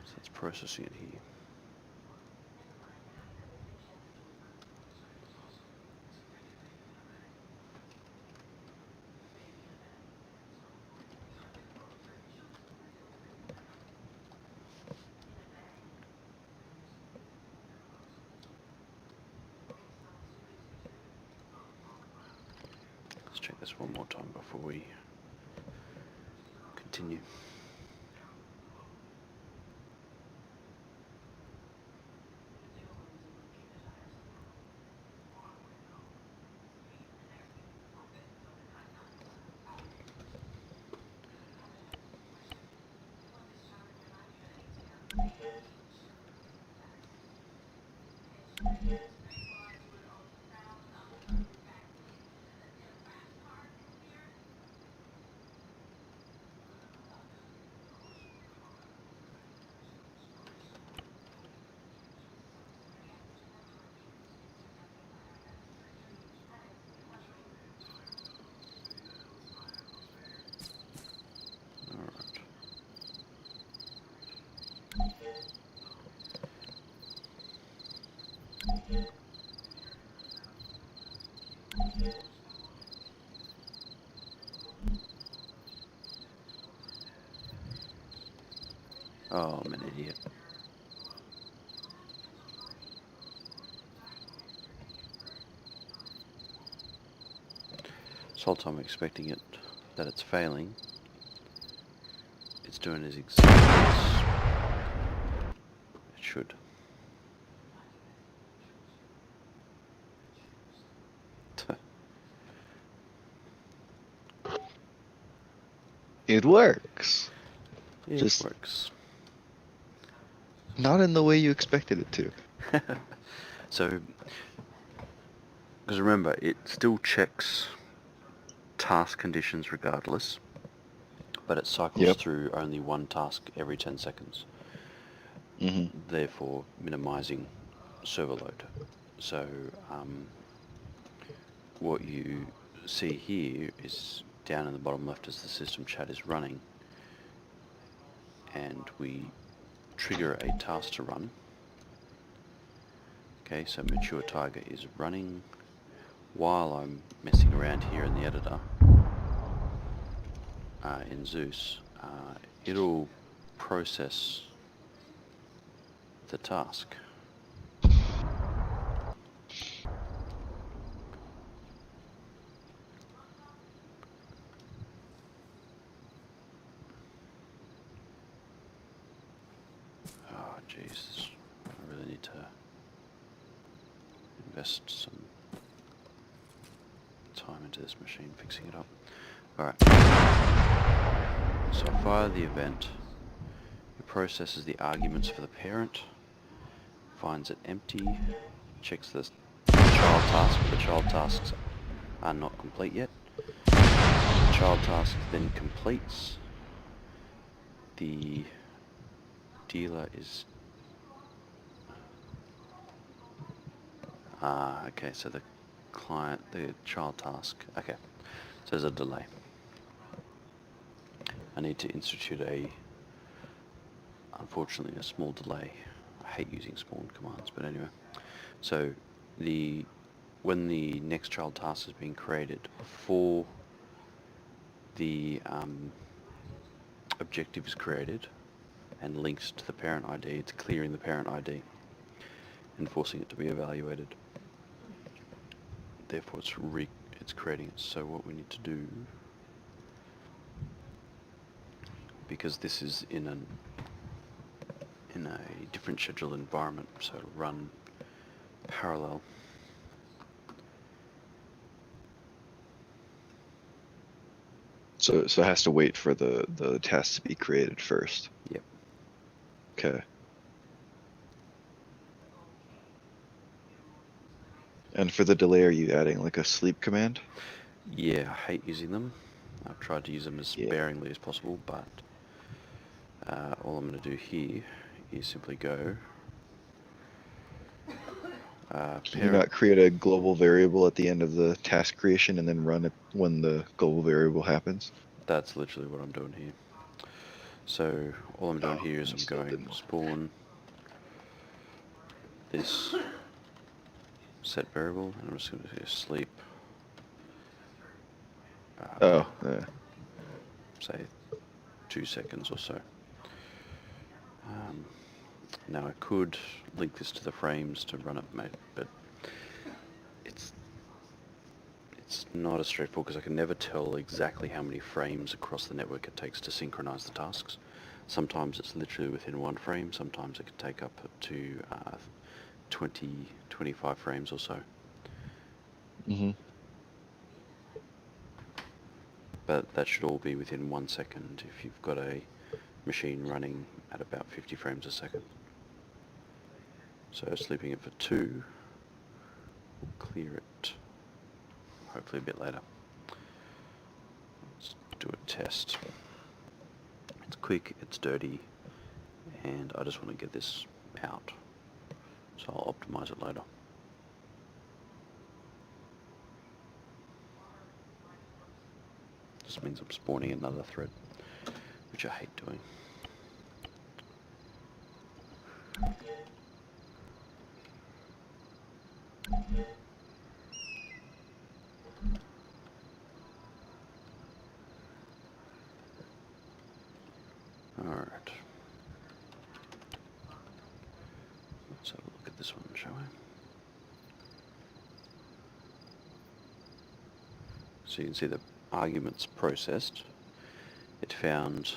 So it's processing it here. Let's check this one more time before we continue. Alright. Oh, I'm an idiot. This whole time I'm expecting it that it's failing. It's doing as exactly as it should. It works. It Just- works. Not in the way you expected it to. So, because remember, it still checks task conditions regardless, but it cycles Yep. through only one task every 10 seconds, therefore minimizing server load. So, what you see here is down in the bottom left as the system chat is running, and we trigger a task to run. Okay, so Mature Tiger is running while I'm messing around here in the editor in Zeus. It'll process the task. Oh jeez, I really need to invest some time into this machine fixing it up. Alright, so I fire the event, it processes the arguments for the parent, finds it empty, checks the child task, but the child tasks are not complete yet. The child task then completes. The dealer is... okay, so the child task, okay, so there's a delay. I need to institute unfortunately a small delay. I hate using spawn commands, but anyway. So when the next child task is being created, before the objective is created and linked to the parent ID, it's clearing the parent ID and forcing it to be evaluated. Therefore it's creating it. So what we need to do, because this is in a different schedule environment, so it'll run parallel. So it has to wait for the task to be created first. Yep. Okay. And for the delay, are you adding like a sleep command? Yeah, I hate using them. I've tried to use them as sparingly as possible, but all I'm going to do here is simply go Can you not create a global variable at the end of the task creation and then run it when the global variable happens? That's literally what I'm doing here. So all I'm doing here is I'm going spawn this set variable, and I'm just going to do sleep. Say 2 seconds or so. Now I could link this to the frames to run it, but it's not as straightforward because I can never tell exactly how many frames across the network it takes to synchronize the tasks. Sometimes it's literally within 1 frame, sometimes it can take up to 20, 25 frames or so. Mm-hmm. But that should all be within 1 second if you've got a machine running at about 50 frames a second. So sleeping it for 2 will clear it hopefully a bit later. Let's do a test. It's quick, it's dirty, and I just want to get this out. So I'll optimize it later. This means I'm spawning another thread, which I hate doing. Alright. Let's have a look at this one, shall we? So you can see the arguments processed. It found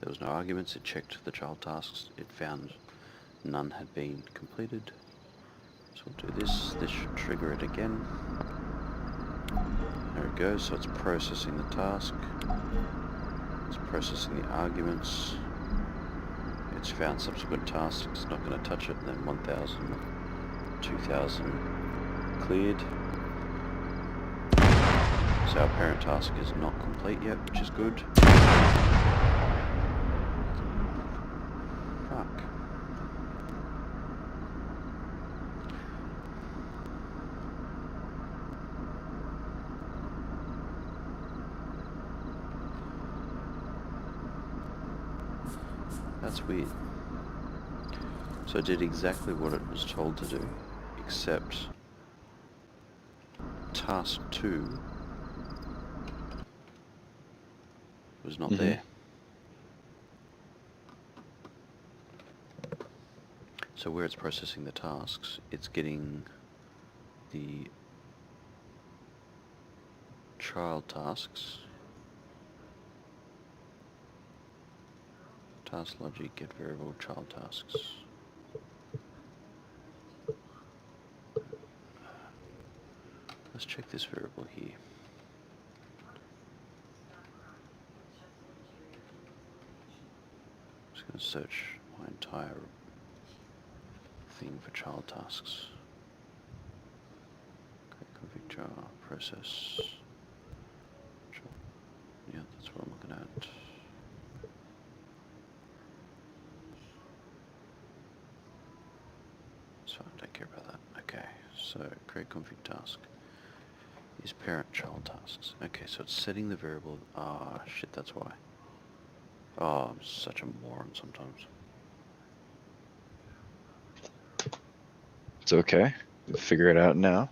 there was no arguments, it checked the child tasks, it found none had been completed. So we'll do this should trigger it again. There it goes, so it's processing the task. It's processing the arguments. It's found subsequent tasks, it's not going to touch it, then 1000, 2000 cleared. So our parent task is not complete yet, which is good. Fuck. That's weird. So it did exactly what it was told to do, except task 2 was not there. So where it's processing the tasks, it's getting the child tasks, task logic, get variable, child tasks. Let's check this variable here. just going to search my entire thing for child tasks. Create config jar, process. Yeah, that's what I'm looking at. So I don't care about that. Okay, so create config task is parent child tasks. Okay, so it's setting the variable. Ah, shit, that's why. Oh, I'm such a moron sometimes. It's okay. We'll figure it out now,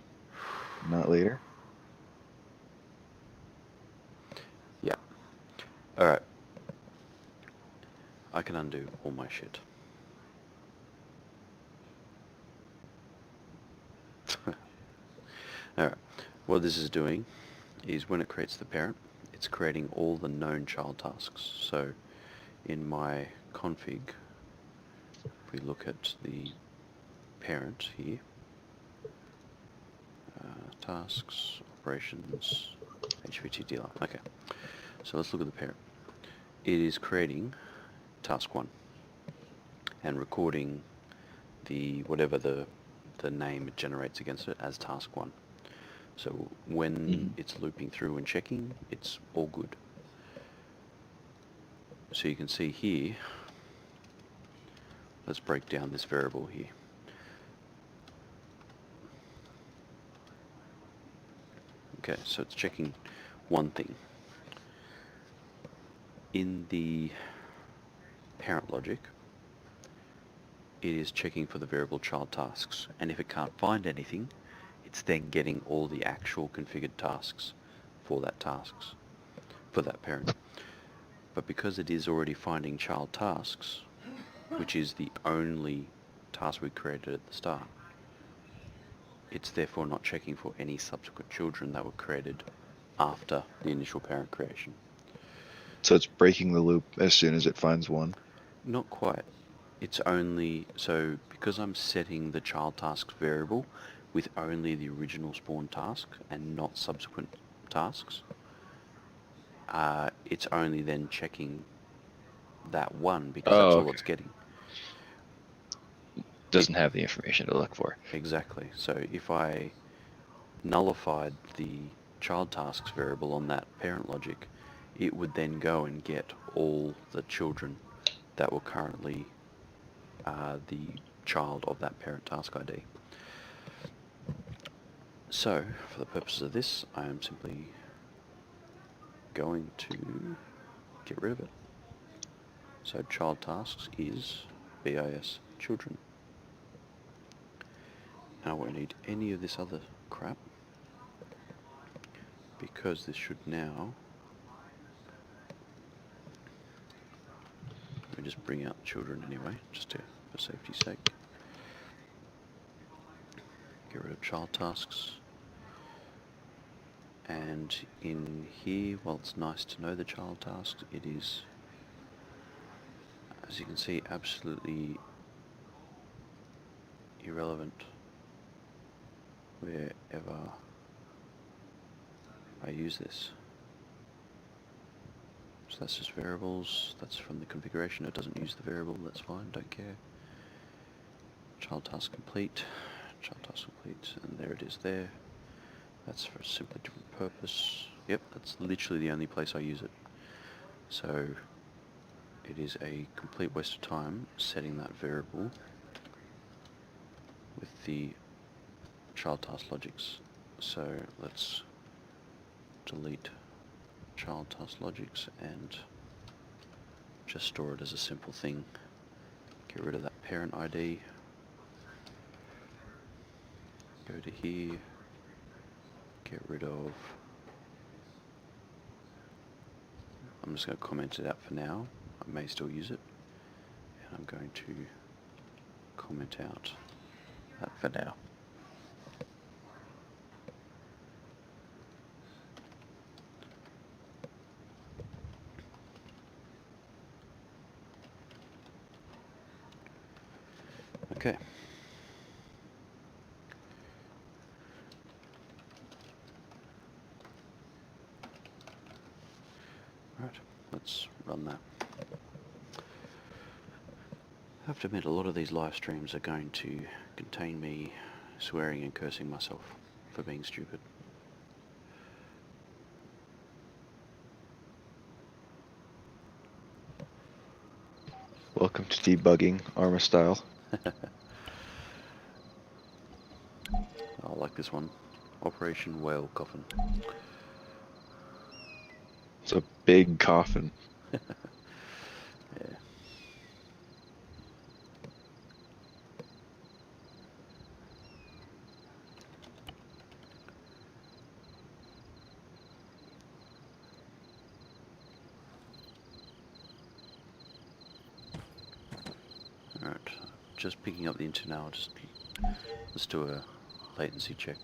not later. Yeah. Alright. I can undo all my shit. Alright. What this is doing is when it creates the parent, it's creating all the known child tasks. So in my config, if we look at the parent here, tasks, operations, HVT dealer. Okay, so let's look at the parent. It is creating task 1 and recording the whatever the name it generates against it as task 1. So when it's looping through and checking, it's all good. So you can see here, let's break down this variable here. Okay, so it's checking one thing. In the parent logic, it is checking for the variable child tasks, and if it can't find anything, it's then getting all the actual configured tasks for that parent. But because it is already finding child tasks, which is the only task we created at the start, it's therefore not checking for any subsequent children that were created after the initial parent creation. So it's breaking the loop as soon as it finds one. Not quite. It's only, so because I'm setting the child tasks variable with only the original spawn task and not subsequent tasks, it's only then checking that one because that's all it's getting. Doesn't have the information to look for. Exactly. So if I nullified the child tasks variable on that parent logic, it would then go and get all the children that were currently the child of that parent task ID. So, for the purposes of this, I am simply going to get rid of it. So child tasks is BIS children. And I won't need any of this other crap because this should now, let me just bring out children anyway, just for safety's sake. Get rid of child tasks. And in here, while it's nice to know the child tasks, it is, as you can see, absolutely irrelevant wherever I use this. So that's just variables, that's from the configuration, it doesn't use the variable, that's fine, don't care. Child task complete, and there it is there. That's for a simply different purpose. Yep, that's literally the only place I use it. So it is a complete waste of time setting that variable with the child task logics. So let's delete child task logics and just store it as a simple thing. Get rid of that parent ID. Go to here. Get rid of, I'm just going to comment it out for now. I may still use it. And I'm going to comment out that for now. Okay. Right, let's run that. I have to admit, a lot of these live streams are going to contain me swearing and cursing myself for being stupid. Welcome to debugging, Arma style. I like this one. Operation Whale Coffin. It's a big coffin. Yeah. Alright, just picking up the internet now, let's do a latency check.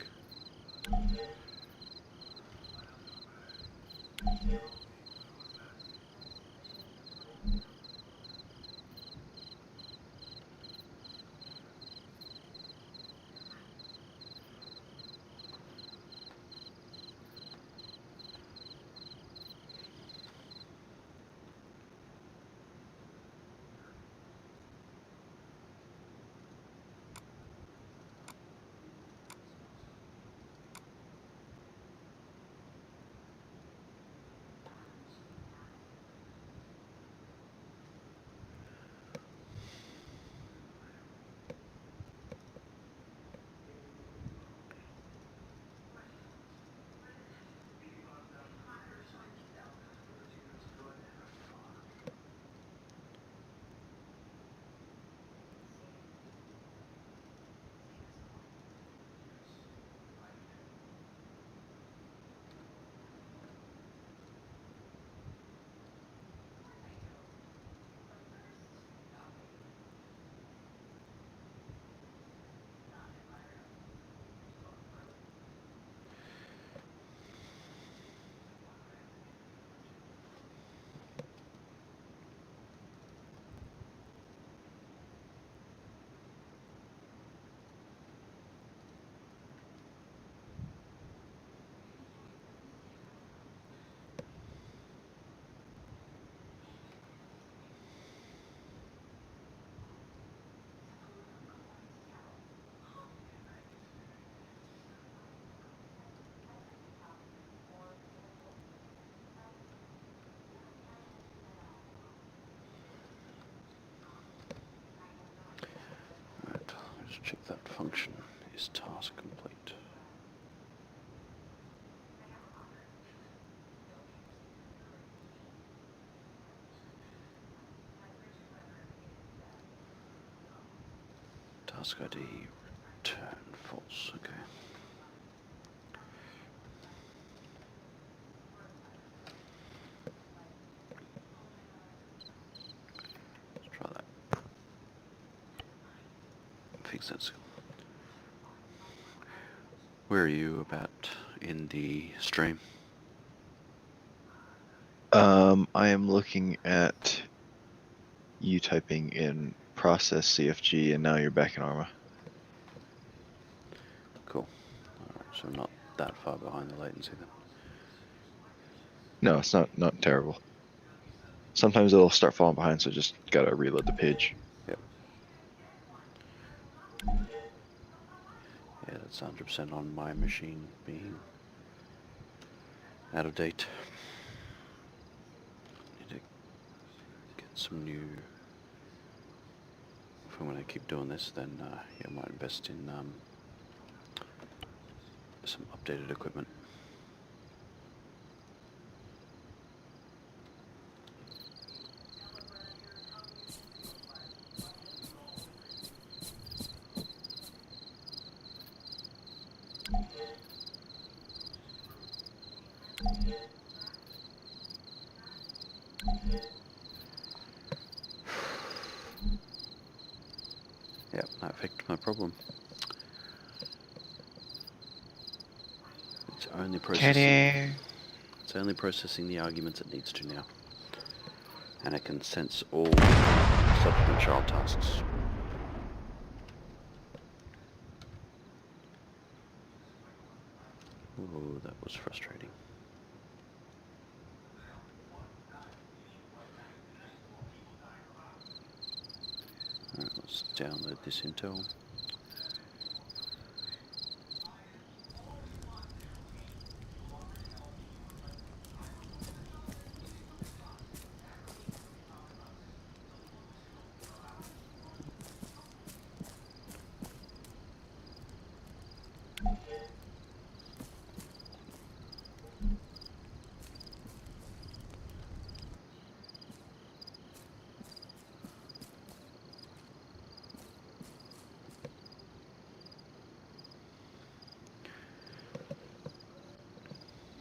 Alright, let's check that function is task complete. Task ID return false, okay. Let's try that. Fix that. Where are you about in the stream? I am looking at you typing in process CFG, and now you're back in Arma. Cool. Alright, so not that far behind the latency then. No, it's not terrible. Sometimes it'll start falling behind, so just gotta reload the page. Yep. Yeah, that's 100% on my machine being out of date. Need to get some new. If I'm going to keep doing this, then yeah, I might invest in some updated equipment. Yep, that fixed my problem. It's only processing. It's only processing the arguments it needs to now, and it can sense all subsequent child tasks. Oh, that was frustrating. let's download this Intel.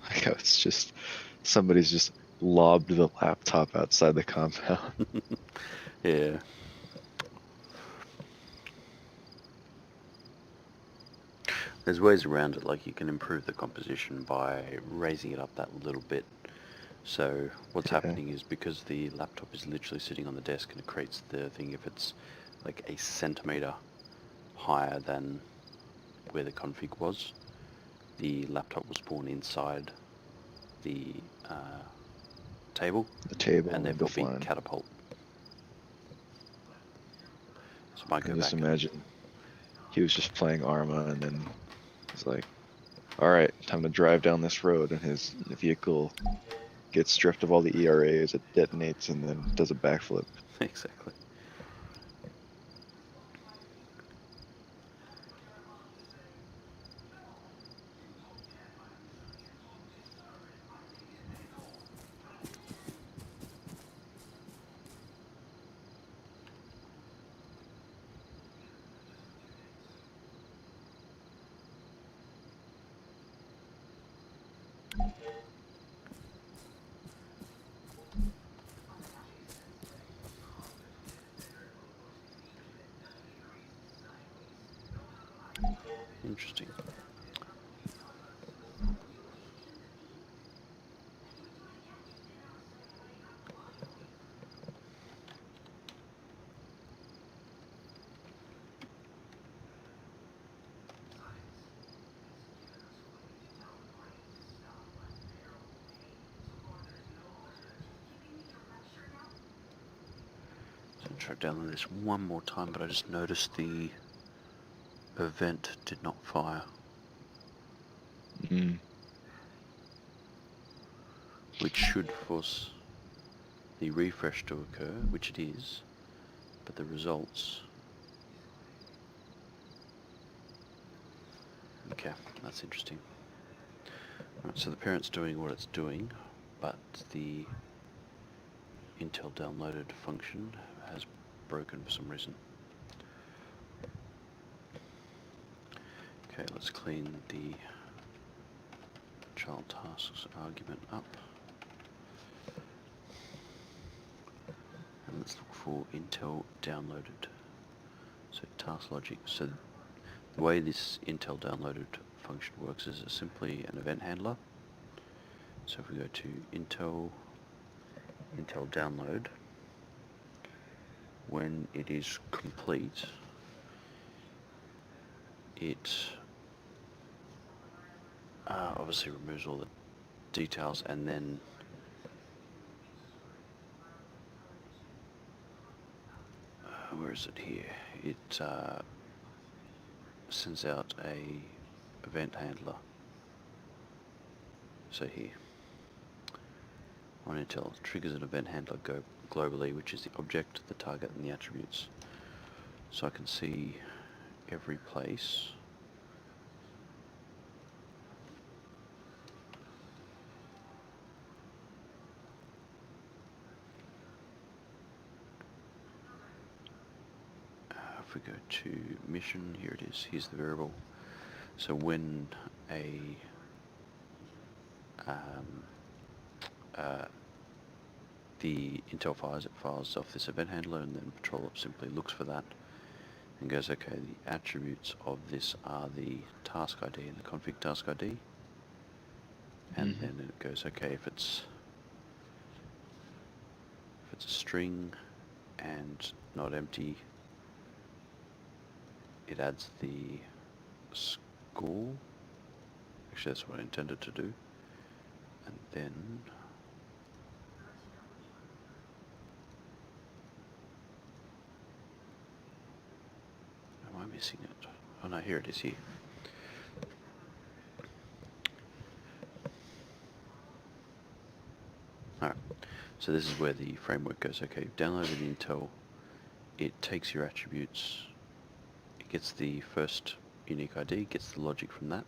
Like how it's just somebody's just lobbed the laptop outside the compound. Yeah. There's ways around it, like you can improve the composition by raising it up that little bit. So what's Yeah. happening is because the laptop is literally sitting on the desk and it creates the thing, if it's like a centimetre higher than where the config was, the laptop will spawn inside the table The table and and therefore be define. catapult. So I might go And just back and imagine he was just playing Arma and then he's like, alright, time to drive down this road, and his vehicle gets stripped of all the ERAs, it detonates, and then does a backflip. exactly. Interesting. So I'll try download this one more time, but I just noticed the event did not fire, Mm. which should force the refresh to occur, which it is, but the results... Okay, that's interesting. Right, so the parent's doing what it's doing, but the Intel downloaded function has broken for some reason. Okay, let's clean the child tasks argument up. And let's look for Intel downloaded. So task logic. So the way this Intel downloaded function works is simply an event handler. So if we go to Intel download, when it is complete, it obviously removes all the details, and then where is it here? It sends out a event handler. So here, on Intel, triggers an event handler globally, which is the object, the target, and the attributes. So I can see every place. If we go to mission, here it is, here's the variable. So when the Intel fires, it files off this event handler, and then Patrol simply looks for that and goes, okay, the attributes of this are the task ID and the config task ID, and then it goes, okay, if it's a string and not empty, it adds the score. Actually, that's what I intended to do. And then I missing it? Oh no, here it is here. Alright, so this is where the framework goes. Okay, you've downloaded Intel, it takes your attributes, it gets the first unique ID, gets the logic from that,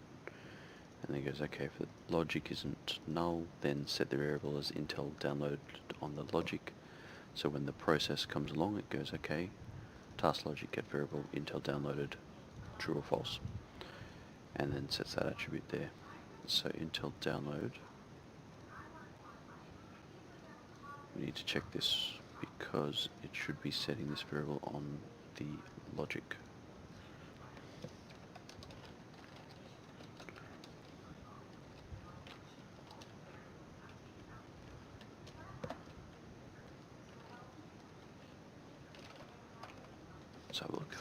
and then goes, okay, if the logic isn't null, then set the variable as Intel downloaded on the logic. So when the process comes along, it goes, okay, task logic get variable Intel downloaded, true or false, and then sets that attribute there. So Intel download, we need to check this because it should be setting this variable on the logic. Let's have a look.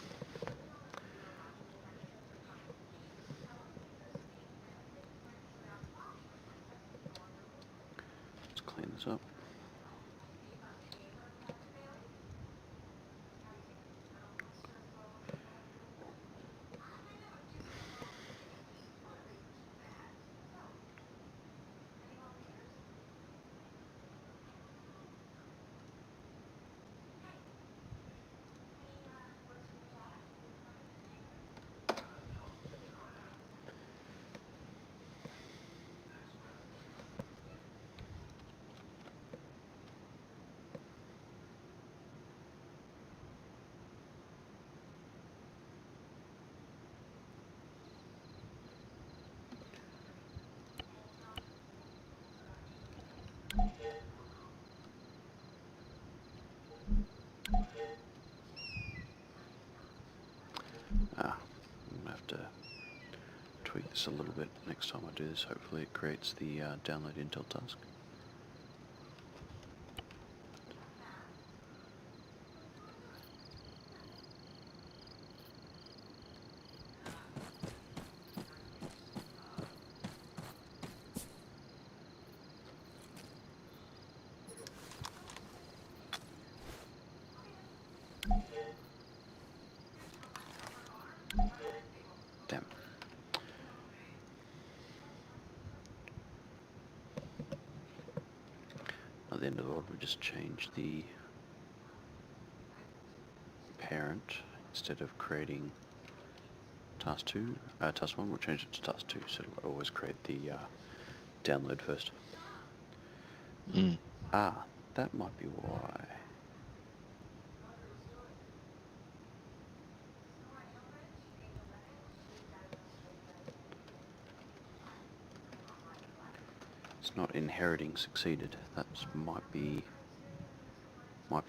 Let's clean this up. I'm going to have to tweak this a little bit next time I do this. Hopefully it creates the download Intel task. Damn. At the end of the order, we just change the parent. Instead of creating task 1, we'll change it to task 2, so it'll always create the download first. Ah, that might be why. It's not inheriting succeeded. That might be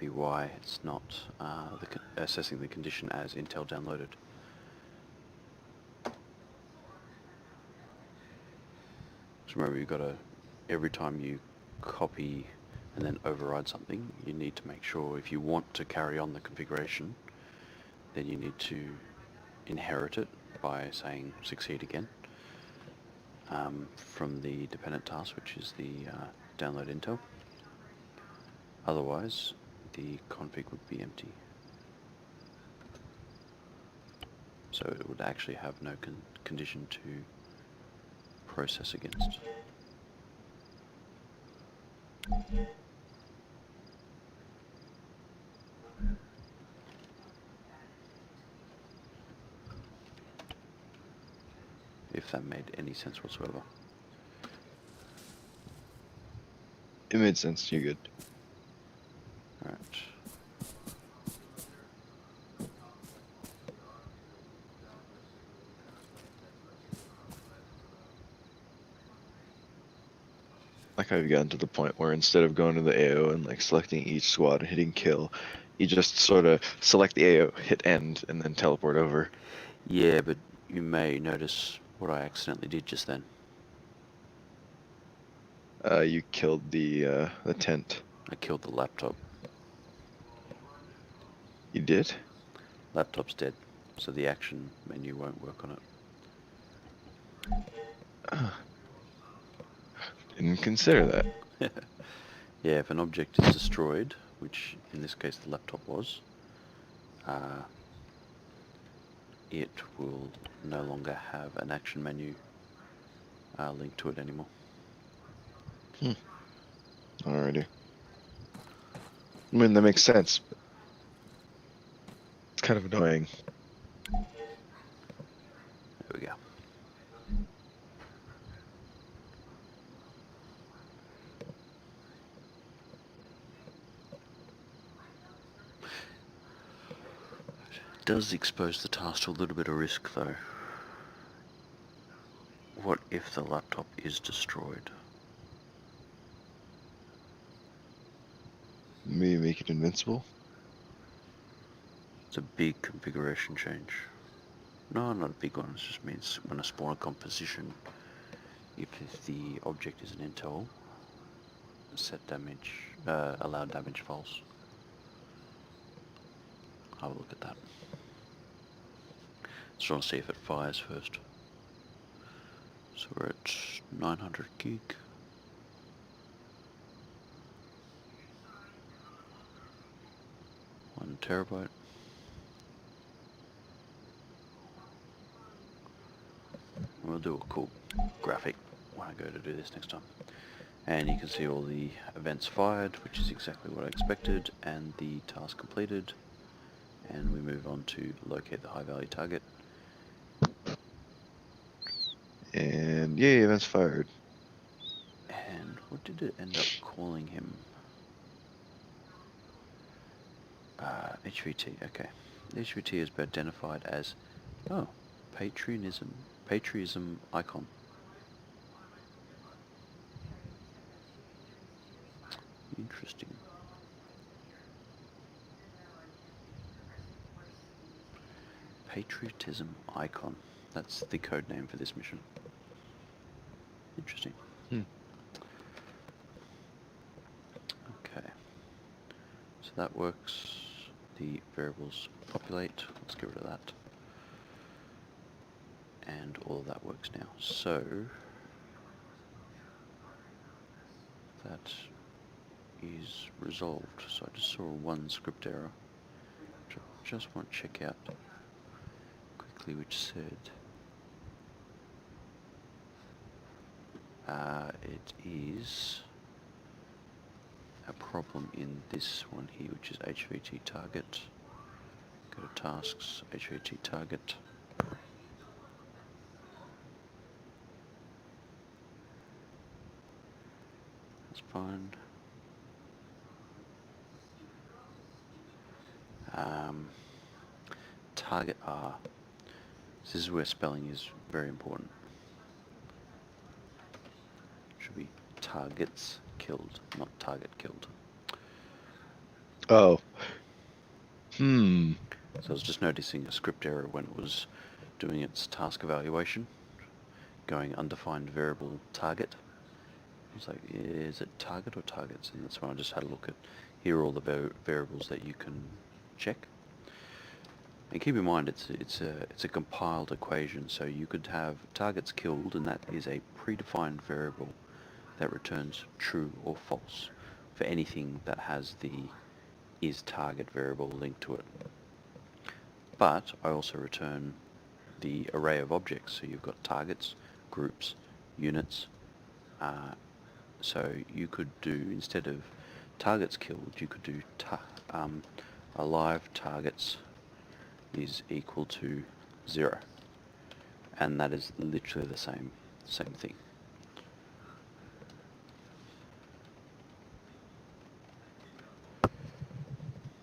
why it's not assessing the condition as Intel downloaded. So remember, you've got to, every time you copy and then override something, you need to make sure if you want to carry on the configuration, then you need to inherit it by saying succeed again from the dependent task, which is the download Intel. Otherwise, the config would be empty. So it would actually have no condition to process against. If that made any sense whatsoever. It made sense. You're good. Alright. Like I've gotten to the point where instead of going to the AO and like selecting each squad and hitting kill, you just sort of select the AO, hit end, and then teleport over. Yeah, but you may notice what I accidentally did just then. You killed the tent. I killed the laptop. You did? Laptop's dead, so the action menu won't work on it. Didn't consider that. Yeah, if an object is destroyed, which in this case the laptop was, it will no longer have an action menu linked to it anymore. Alrighty. I mean, that makes sense. But it's kind of annoying. There we go. Does expose the task to a little bit of risk though. What if the laptop is destroyed? Maybe make it invincible. It's a big configuration change. No, not a big one. It just means when I spawn a composition, if the object is an intel, set damage, allow damage false. Have a look at that. Just trying to see if it fires first. So we're at 900 gig. 1 terabyte. We'll do a cool graphic when I go to do this next time. And you can see all the events fired, which is exactly what I expected, and the task completed. And we move on to locate the high value target. And yay, events fired. And what did it end up calling him? HVT, okay. HVT has been identified as, oh, patriotism icon. Interesting. Patriotism icon. That's the code name for this mission. Interesting. Okay. So that works. The variables populate. Let's get rid of that. And all of that works now. So that is resolved. So I just saw one script error, which I just want to check out quickly, which said it is a problem in this one here, which is HVT target. Go to tasks, HVT target. That's fine. Target R. This is where spelling is very important. Should be targets killed, not target killed. Oh. So I was just noticing a script error when it was doing its task evaluation, going undefined variable target. I was like, is it target or targets? And that's when I just had a look at, here are all the variables that you can check. And keep in mind, it's a compiled equation, so you could have targets killed, and that is a predefined variable that returns true or false for anything that has the is target variable linked to it. But I also return the array of objects, so you've got targets, groups, units. So you could do, instead of targets killed, you could do alive targets is equal to 0, and that is literally the same thing.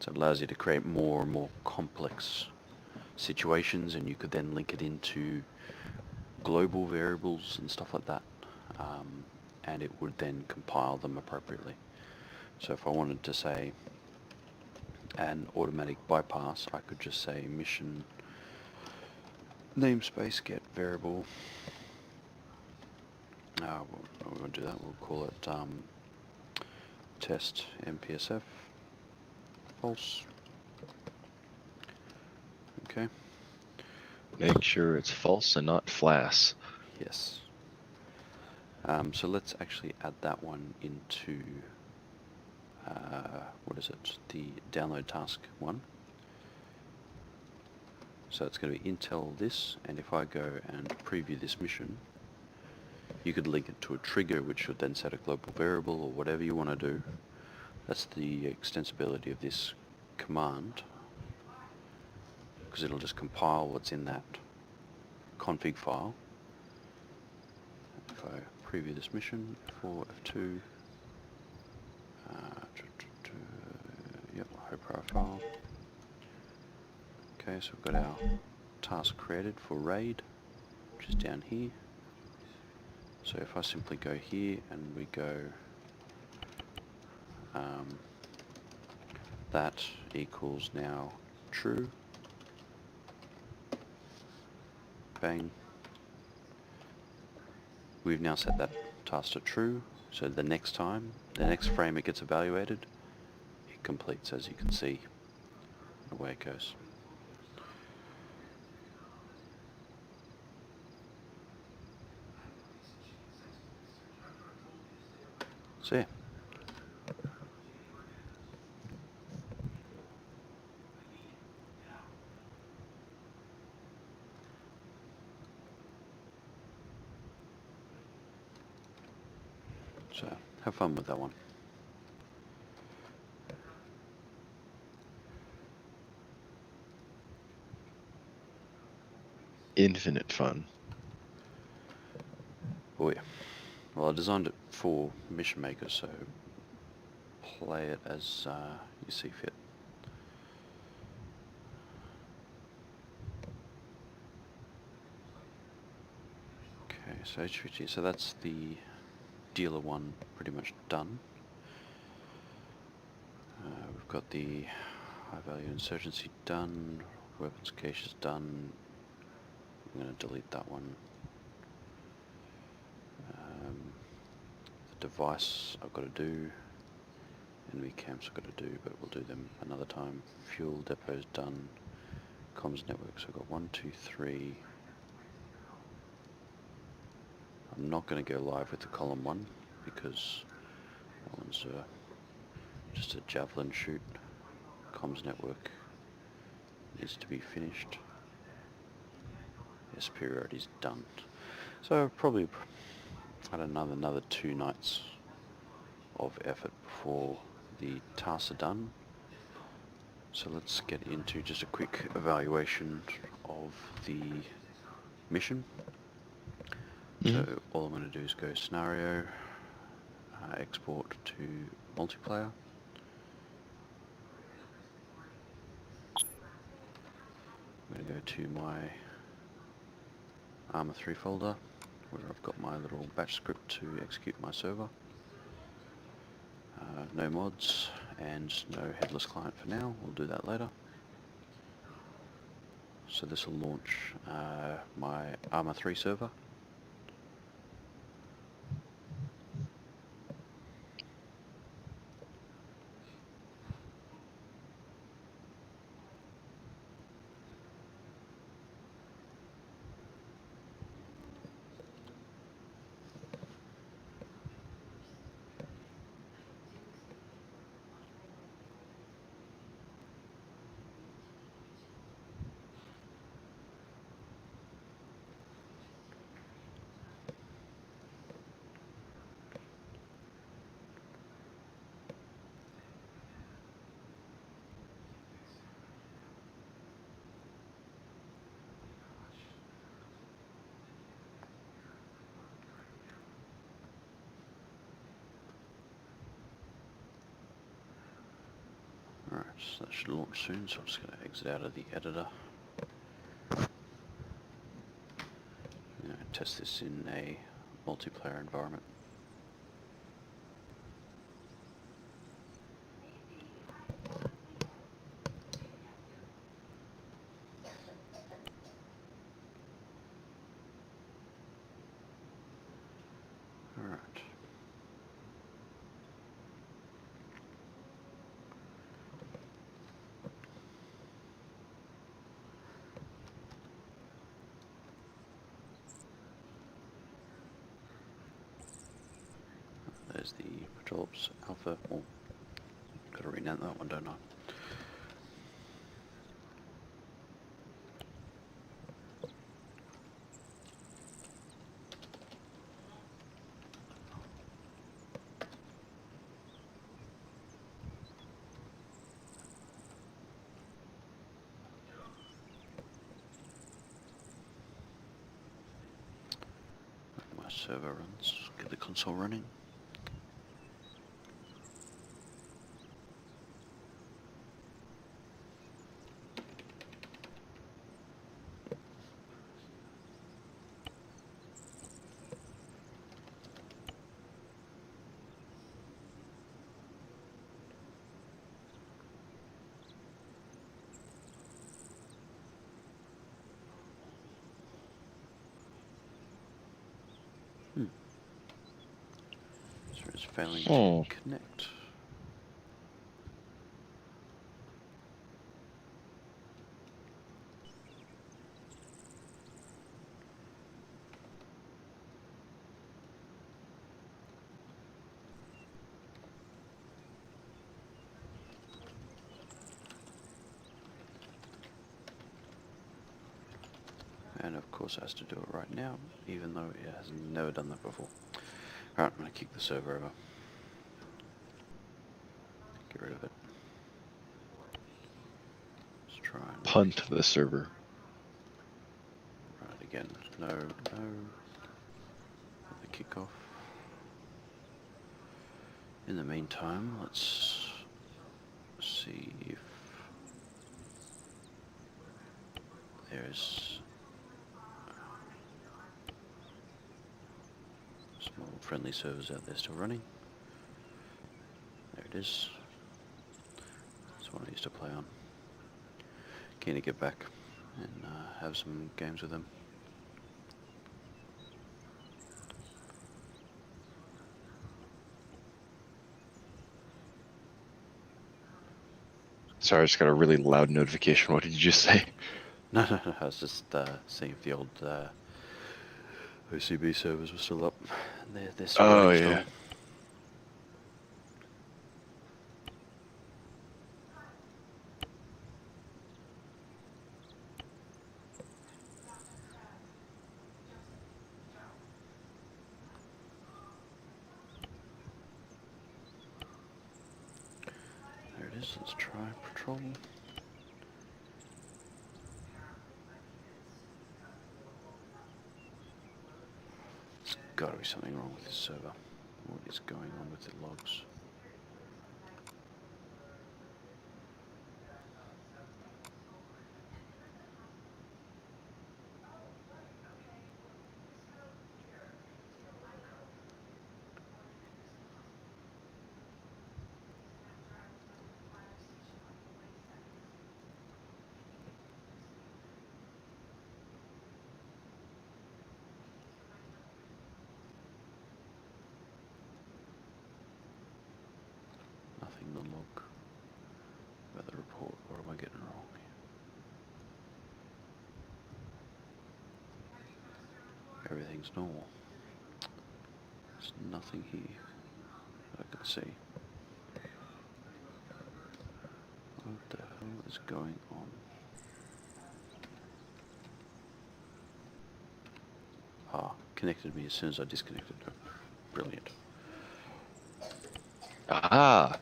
So it allows you to create more and more complex situations, and you could then link it into global variables and stuff like that, and it would then compile them appropriately. So if I wanted to say an automatic bypass, I could just say mission namespace get variable. We won't do that. We'll call it test MPSF false. Okay. Make sure it's false and not flas. Yes. So let's actually add that one into what is it? The download task one. So it's going to be Intel this, and if I go and preview this mission, you could link it to a trigger which would then set a global variable or whatever you want to do. That's the extensibility of this command, because it'll just compile what's in that config file. If I preview this mission, F4, F2, yep, high profile. Okay, so we've got our task created for RAID, which is down here. So if I simply go here and we go that equals now true, bang, we've now set that task to true, so the next time, the next frame it gets evaluated, it completes, as you can see, away it goes. So yeah. So have fun with that one. Infinite fun. Oh yeah. Well, I designed it for mission makers, so play it as you see fit. Okay, so HVT, so that's the dealer one pretty much done. We've got the high value insurgency done, weapons cache is done. I'm going to delete that one. The device I've got to do, enemy camps I've got to do, but we'll do them another time. Fuel depot's done, comms network, so I've got 1, 2, 3. I'm not going to go live with the column 1 because that one's just a javelin shoot. Comms network needs to be finished. Yeah, superiority's done. So probably, I don't know, another 2 nights of effort before the tasks are done. So let's get into just a quick evaluation of the mission. So all I'm going to do is go scenario, export to multiplayer. I'm going to go to my Arma 3 folder where I've got my little batch script to execute my server. No mods and no headless client for now, we'll do that later. So this will launch my Arma 3 server. Alright, so that should launch soon, so I'm just going to exit out of the editor. Test this in a multiplayer environment. Alright. There's the Patrol Ops Alpha. Oh, got to rename that one, don't I? server runs. Get the console running. So it's failing to connect. And of course it has to do it right now, even though it has never done that before. Alright, I'm going to kick the server over. Get rid of it. Let's try and Punt the server. run it again. No, no. The kickoff. In the meantime, let's see if there's some more friendly servers out there still running. There it is. That's one I used to play on. Keen to get back and have some games with them. Sorry, I just got a really loud notification. What did you just say? No, I was just seeing if the old OCB servers were still up. They're still running strong. Yeah. There it is. Let's try patrol. There's got to be something wrong with this server. What is going on with the logs? Nothing in the log. Weather report. What am I getting wrong here? Everything's normal. There's nothing here that I can see. What the hell is going on? Ah, connected me as soon as I disconnected. Brilliant. Ah.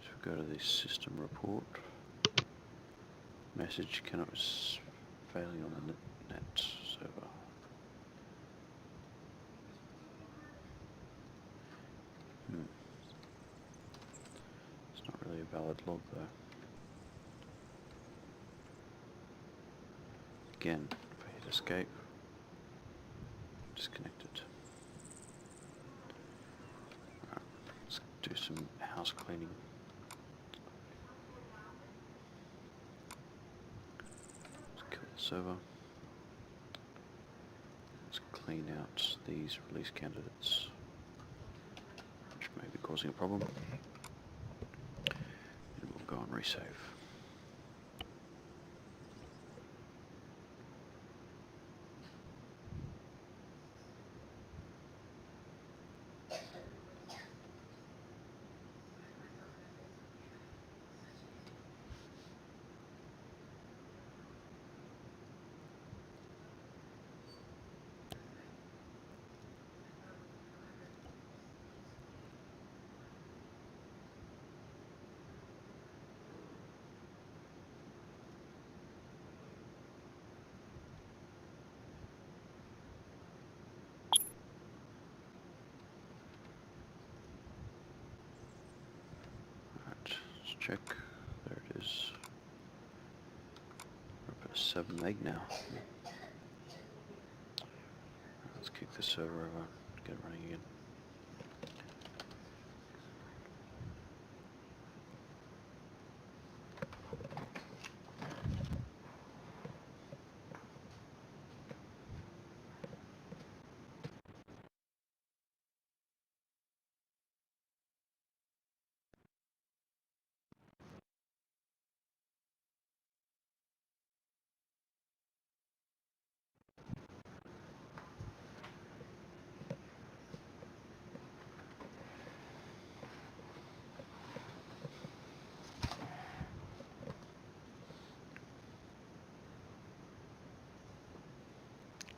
So we go to the system report. Message cannot failing on the net server. It's not really a valid log though. Again, if I hit escape, disconnected. Alright, let's do some house cleaning. Let's kill the server. Let's clean out these release candidates, which may be causing a problem. And we'll go and resave. check. There it is. We're up at 7 meg now. Let's kick the server over, get it running again.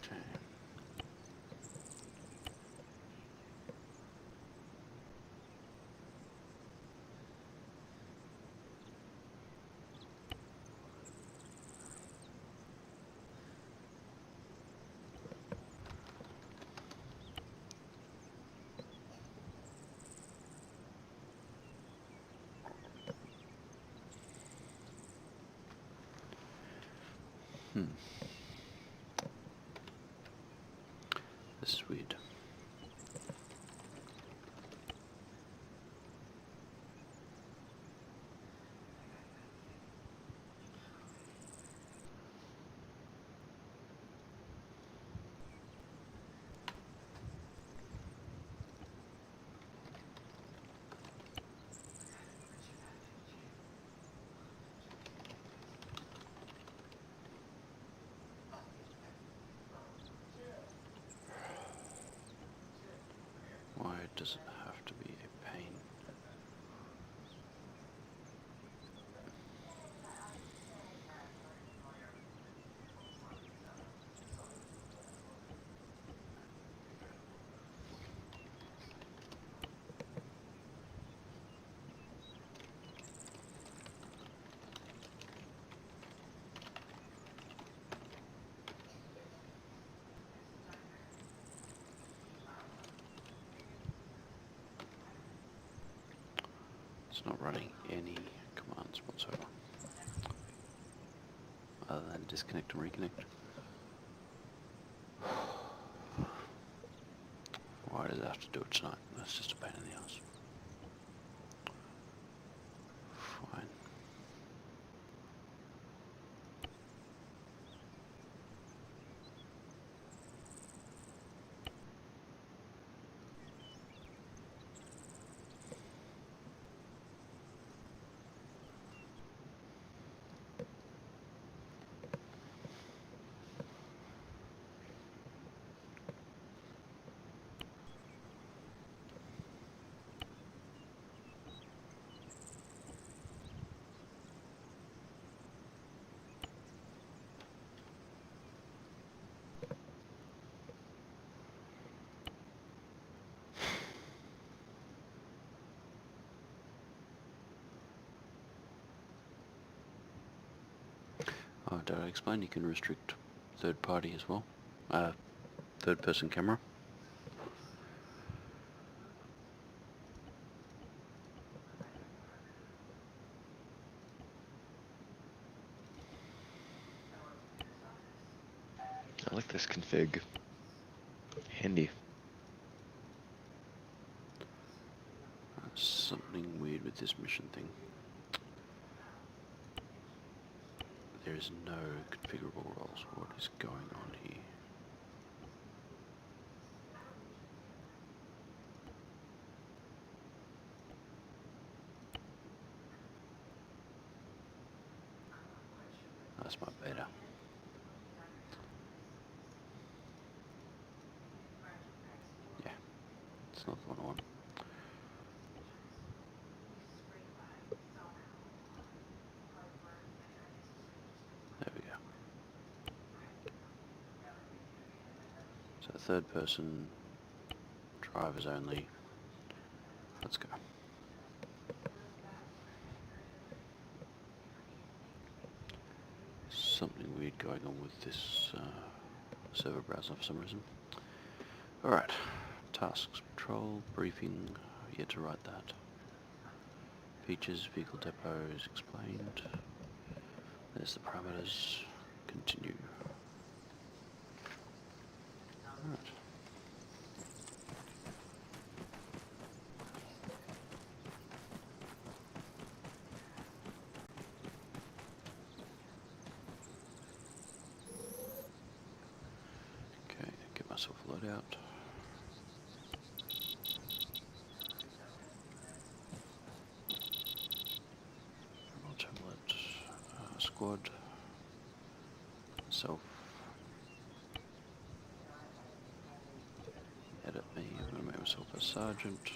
Okay. This is weird. Why does it have to be a pain? It's not running any commands whatsoever, other than disconnect and reconnect. Why does it have to do it tonight? That's just a pain in the ass. Fine. Oh, did I explain you can restrict third party as well? Third person camera. I like this config. Handy. Something weird with this mission thing. There is no configurable roles. What is going on here? That's my beta. Yeah, it's not the one I want. There we go. So third person, drivers only. Let's go. Something weird going on with this server browser for some reason. Alright, tasks, patrol, briefing, yet to write that. Features, vehicle depot is explained. There's the parameters. Continue. Alright. Okay, get myself a loadout. Template, squad, self, edit me, I'm going to make myself a sergeant,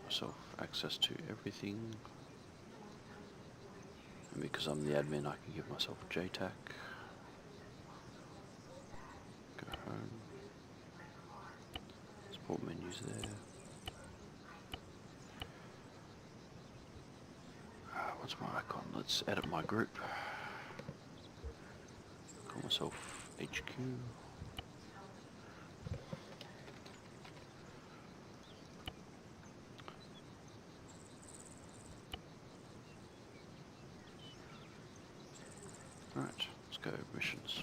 myself access to everything, and because I'm the admin I can give myself a JTAC, go home, support menus there, what's my icon, let's edit my group, call myself HQ. Alright, let's go missions.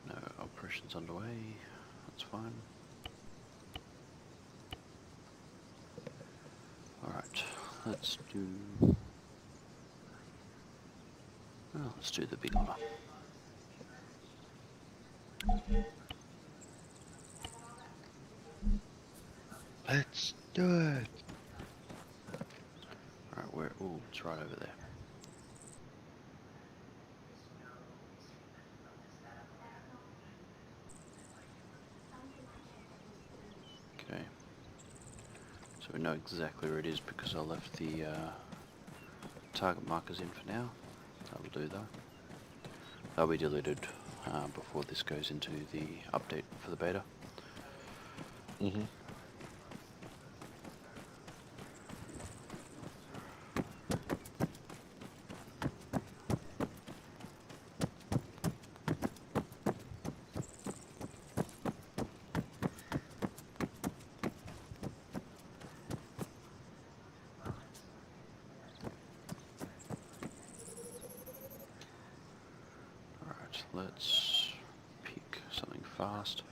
No operations underway, that's fine. Alright, let's do... well, let's do the big one. Let's do it. Alright, where? Ooh, it's right over there. Okay. So we know exactly where it is because I left the target markers in for now. That'll do though. They'll be deleted before this goes into the update for the beta. Mm-hmm. Alright, let's pick something fast.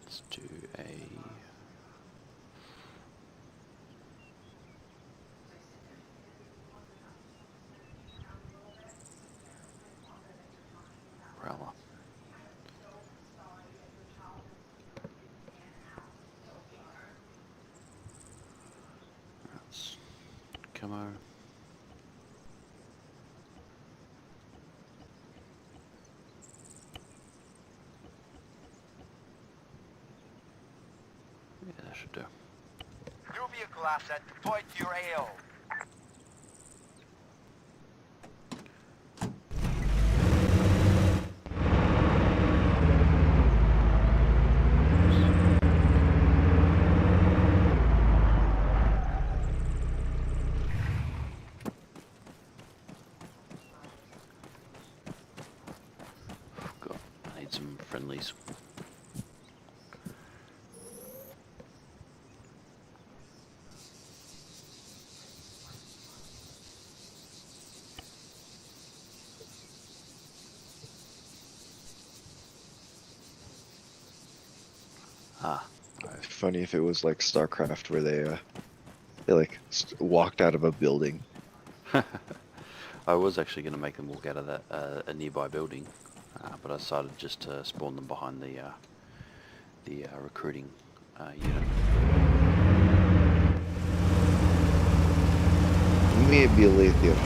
Let's do a... Prowler. That's camo. Yeah, that should do. New vehicle asset deployed to your AO. God, I need some friendlies. Ah, Funny if it was like StarCraft where they like walked out of a building. I was actually going to make them walk out of that a nearby building, but I decided just to spawn them behind the recruiting unit. Maybe a lithium.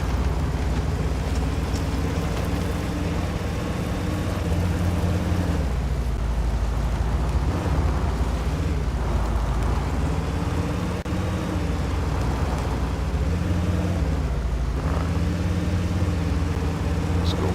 Let's go.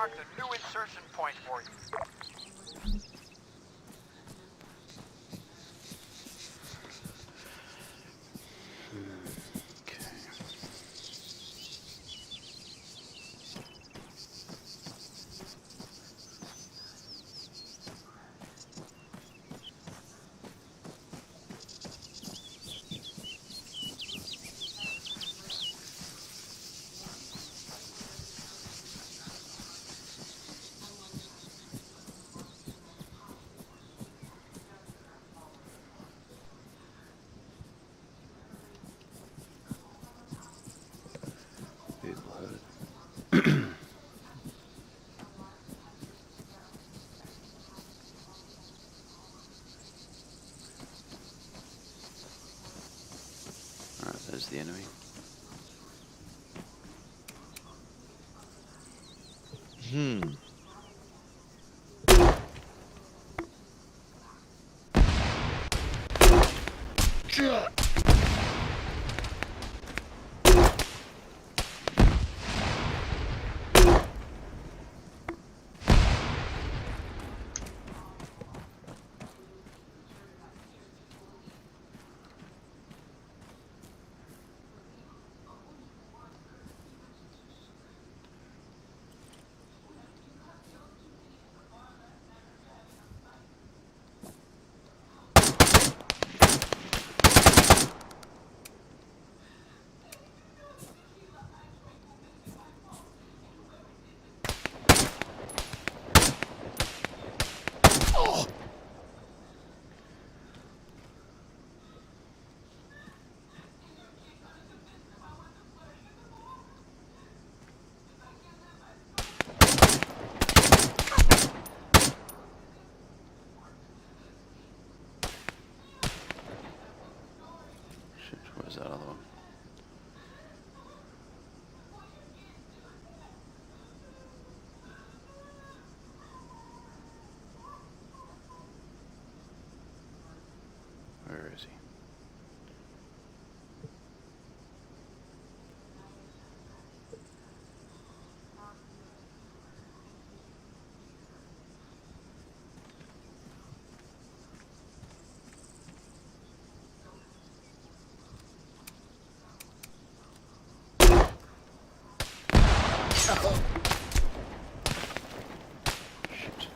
marked a new insertion point for you. Okay. Vehicle heard. Alright, there's the enemy. Hmm. Shit, where's that other one? Where is he? Shit.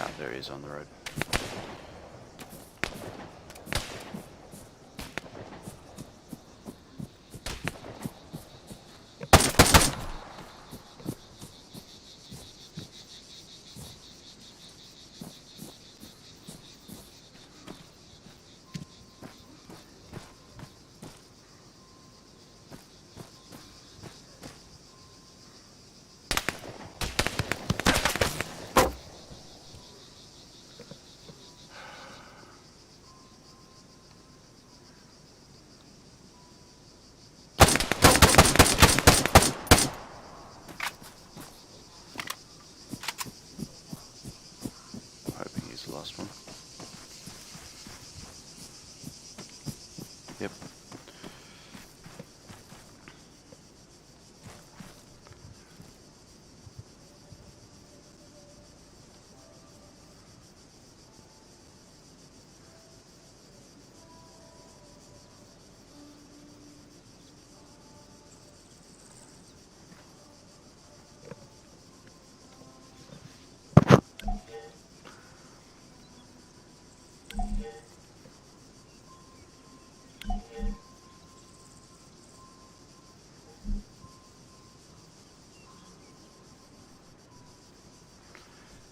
Ah, there he is on the road. Hoping he's the last one. Yep.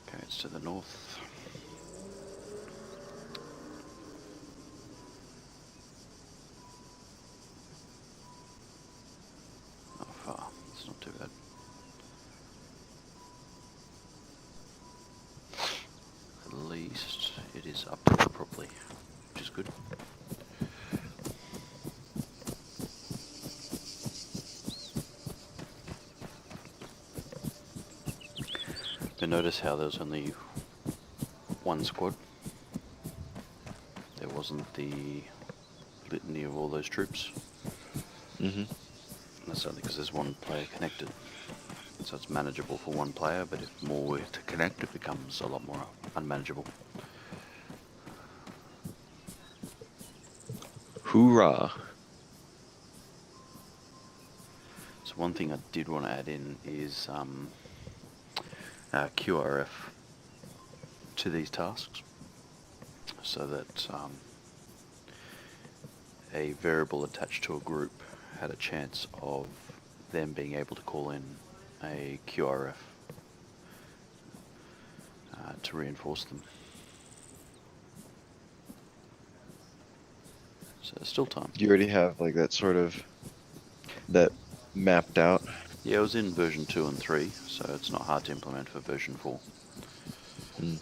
Okay, it's to the north. Not far. It's not too bad. At least it is updated properly, which is good. But notice how there's only one squad. There wasn't the litany of all those troops. Mm-hmm. That's only because there's one player connected. So it's manageable for one player, but if more were to connect, it becomes a lot more unmanageable. Hoorah! So one thing I did want to add in is QRF to these tasks, so that a variable attached to a group had a chance of them being able to call in a QRF to reinforce them. So there's still time. Do you already have like that mapped out? Yeah, it was in version 2 and 3, so it's not hard to implement for version 4. Mm.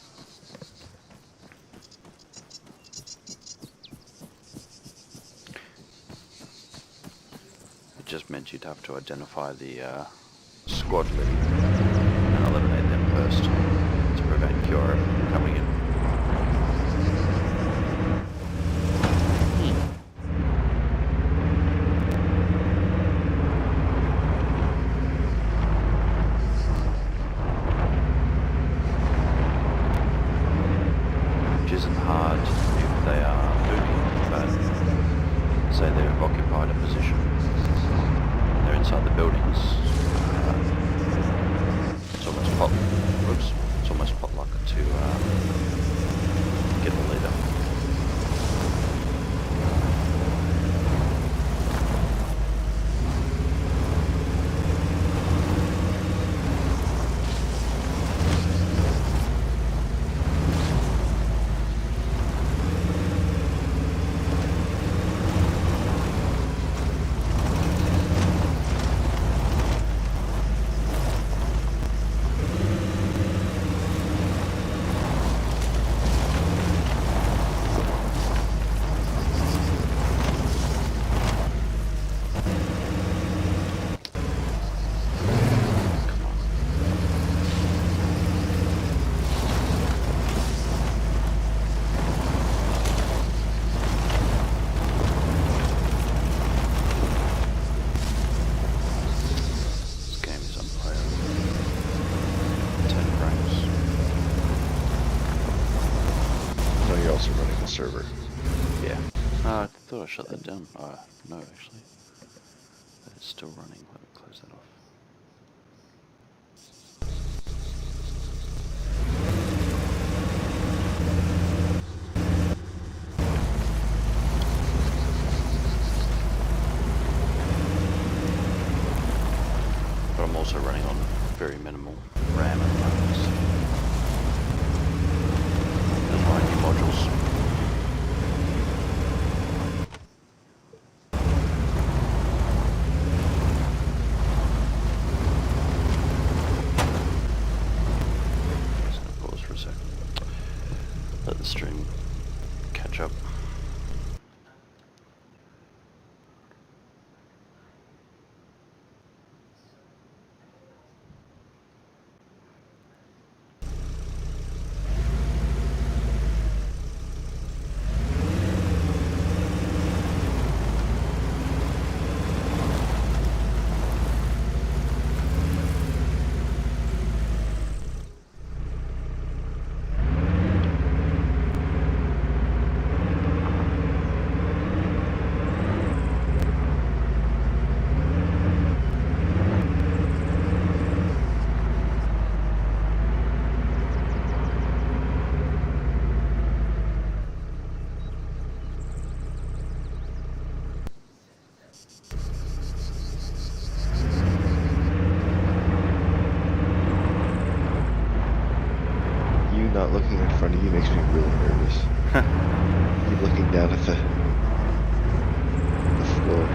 It just meant you'd have to identify the squad lead and eliminate them first to prevent QRF from coming in. Which isn't hard if they are moving, but say they've occupied a position, they're inside the buildings, it's almost potluck to get the leader. This game is unplayable. 10 frames. No, you're also running the server. Yeah. I thought I shut that down. No, actually. It's still running. Let me close that off. But I'm also running on very minimal RAM at the moment. There's my new modules. Just gonna pause for a second. Let the stream catch up. You not looking in front of you makes me really nervous. Keep looking down at the floor.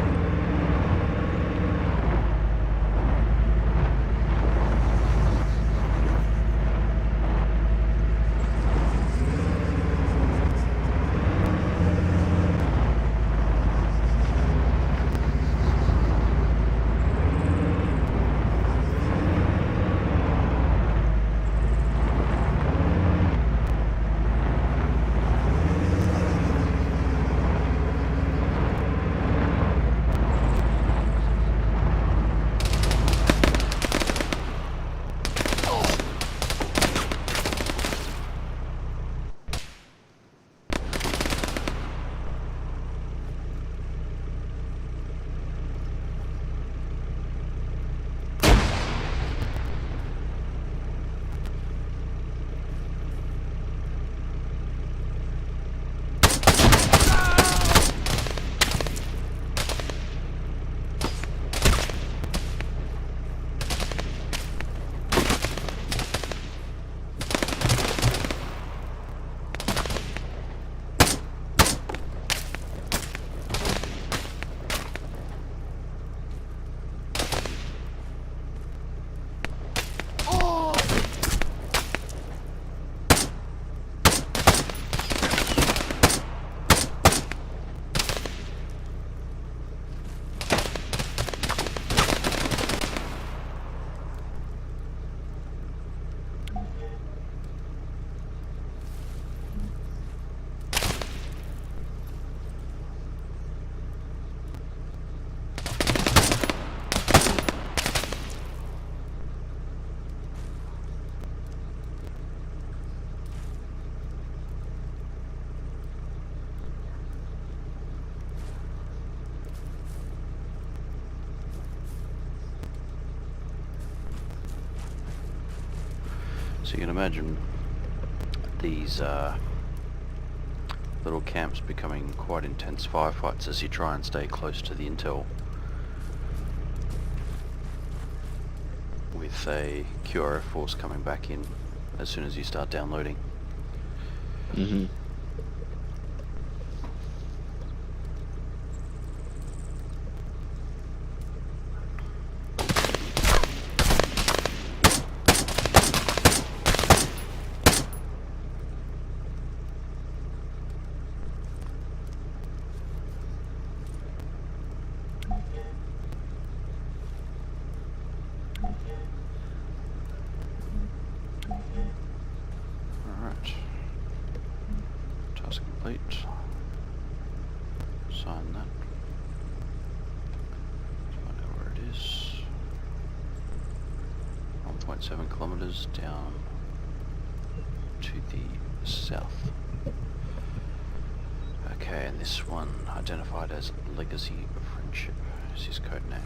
you can imagine these little camps becoming quite intense firefights as you try and stay close to the intel with a QRF force coming back in as soon as you start downloading. Mm-hmm. Alright. Task complete. Sign that. Find out where it is. 1.7 kilometers down to the south. Okay, and this one identified as Legacy of Friendship is his code name.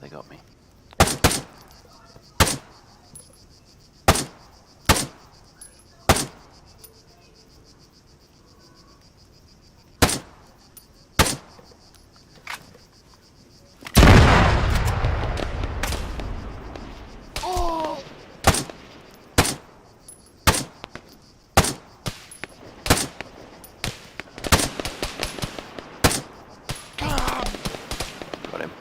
They got me. Got him.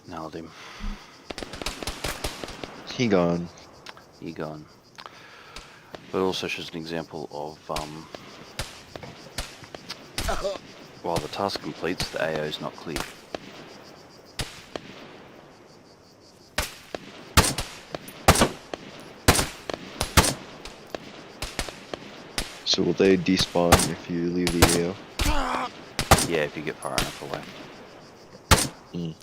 Nailed him. He gone. He gone. But it also shows an example of while the task completes, the AO is not clear. So will they despawn if you leave the AO? Yeah, if you get far enough away. Mm.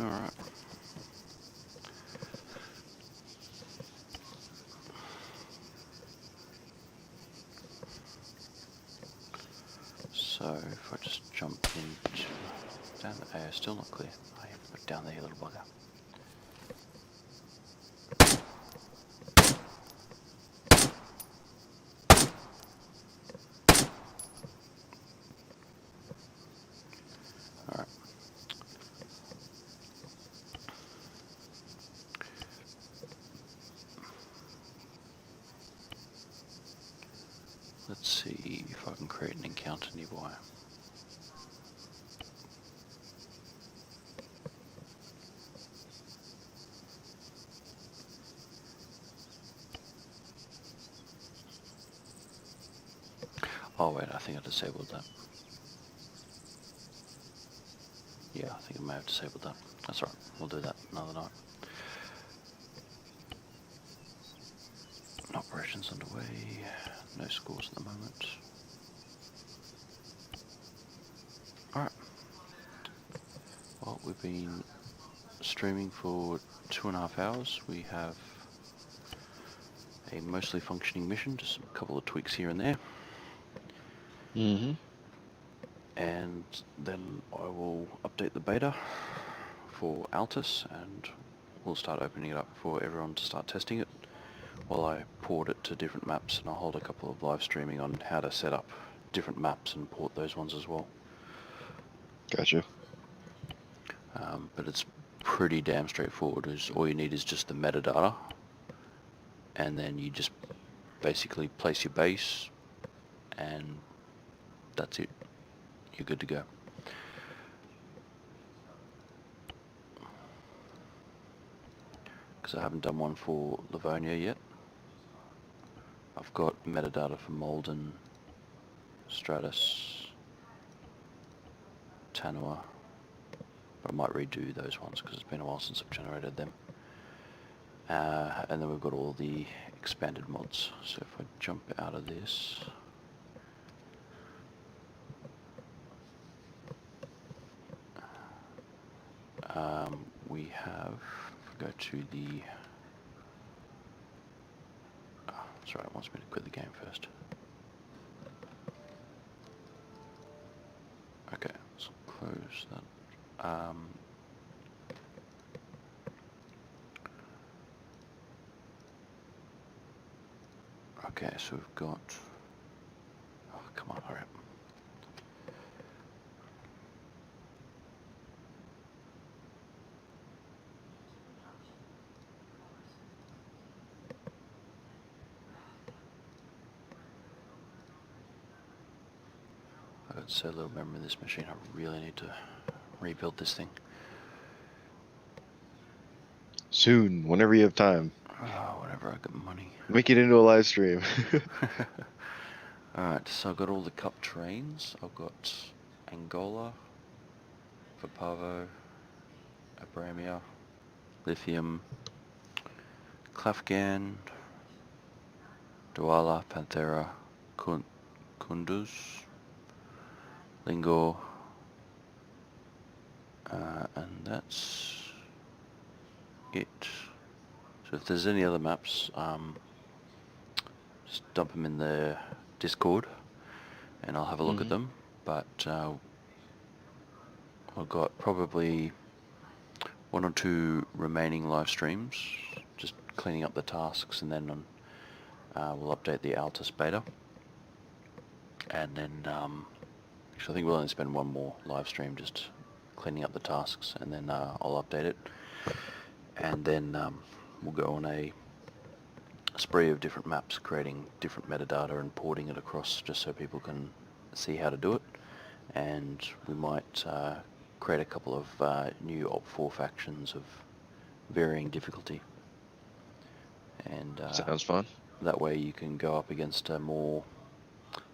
Alright. So if I just jump into down the still not clear. I have to put down there, you little bugger. Alright. Let's see if I can create an encounter nearby. Oh wait, I think I disabled that. Yeah, I think I may have disabled that. That's alright, we'll do that another night. Operations underway, no scores at the moment. Alright. Well, we've been streaming for 2.5 hours. We have a mostly functioning mission, just a couple of tweaks here and there. Mm-hmm. And then I will update the beta for Altus and we'll start opening it up for everyone to start testing it while I port it to different maps, and I'll hold a couple of live streaming on how to set up different maps and port those ones as well. Gotcha. But it's pretty damn straightforward. All you need is just the metadata, and then you just basically place your base and that's it. You're good to go. Because I haven't done one for Livonia yet. I've got metadata for Malden, Stratus, Tanua, but I might redo those ones because it's been a while since I've generated them. And then we've got all the expanded mods. So if I jump out of this, we have, if we go to the, sorry, it wants me to quit the game first. Okay, so close that. Okay, so we've got, oh come on, hurry up. I've got so little memory of this machine, I really need to rebuild this thing. Soon, whenever you have time. Whenever I get money. Make it into a live stream. Alright, so I've got all the cup trains. I've got Angola, Vipavo, Bohemia, Lithium, Klafgan, Douala, Panthera, Kunduz, Lingo, and that's it. So if there's any other maps, just dump them in the Discord and I'll have a look at them. But I've got probably 1 or 2 remaining live streams, just cleaning up the tasks, and then we'll update the Altus beta. And then, actually I think we'll only spend 1 more live stream just cleaning up the tasks, and then I'll update it. And then we'll go on a spree of different maps, creating different metadata and porting it across just so people can see how to do it. And we might create a couple of new Op4 factions of varying difficulty. And Sounds fun. that way you can go up against a more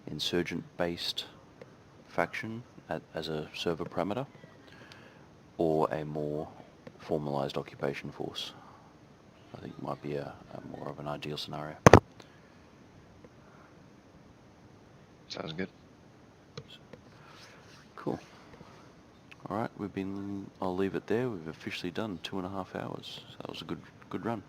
insurgent-based faction as a server parameter, or a more formalized occupation force. I think might be a more of an ideal scenario. Sounds good. Cool. Alright, I'll leave it there. We've officially done 2.5 hours. So that was a good run.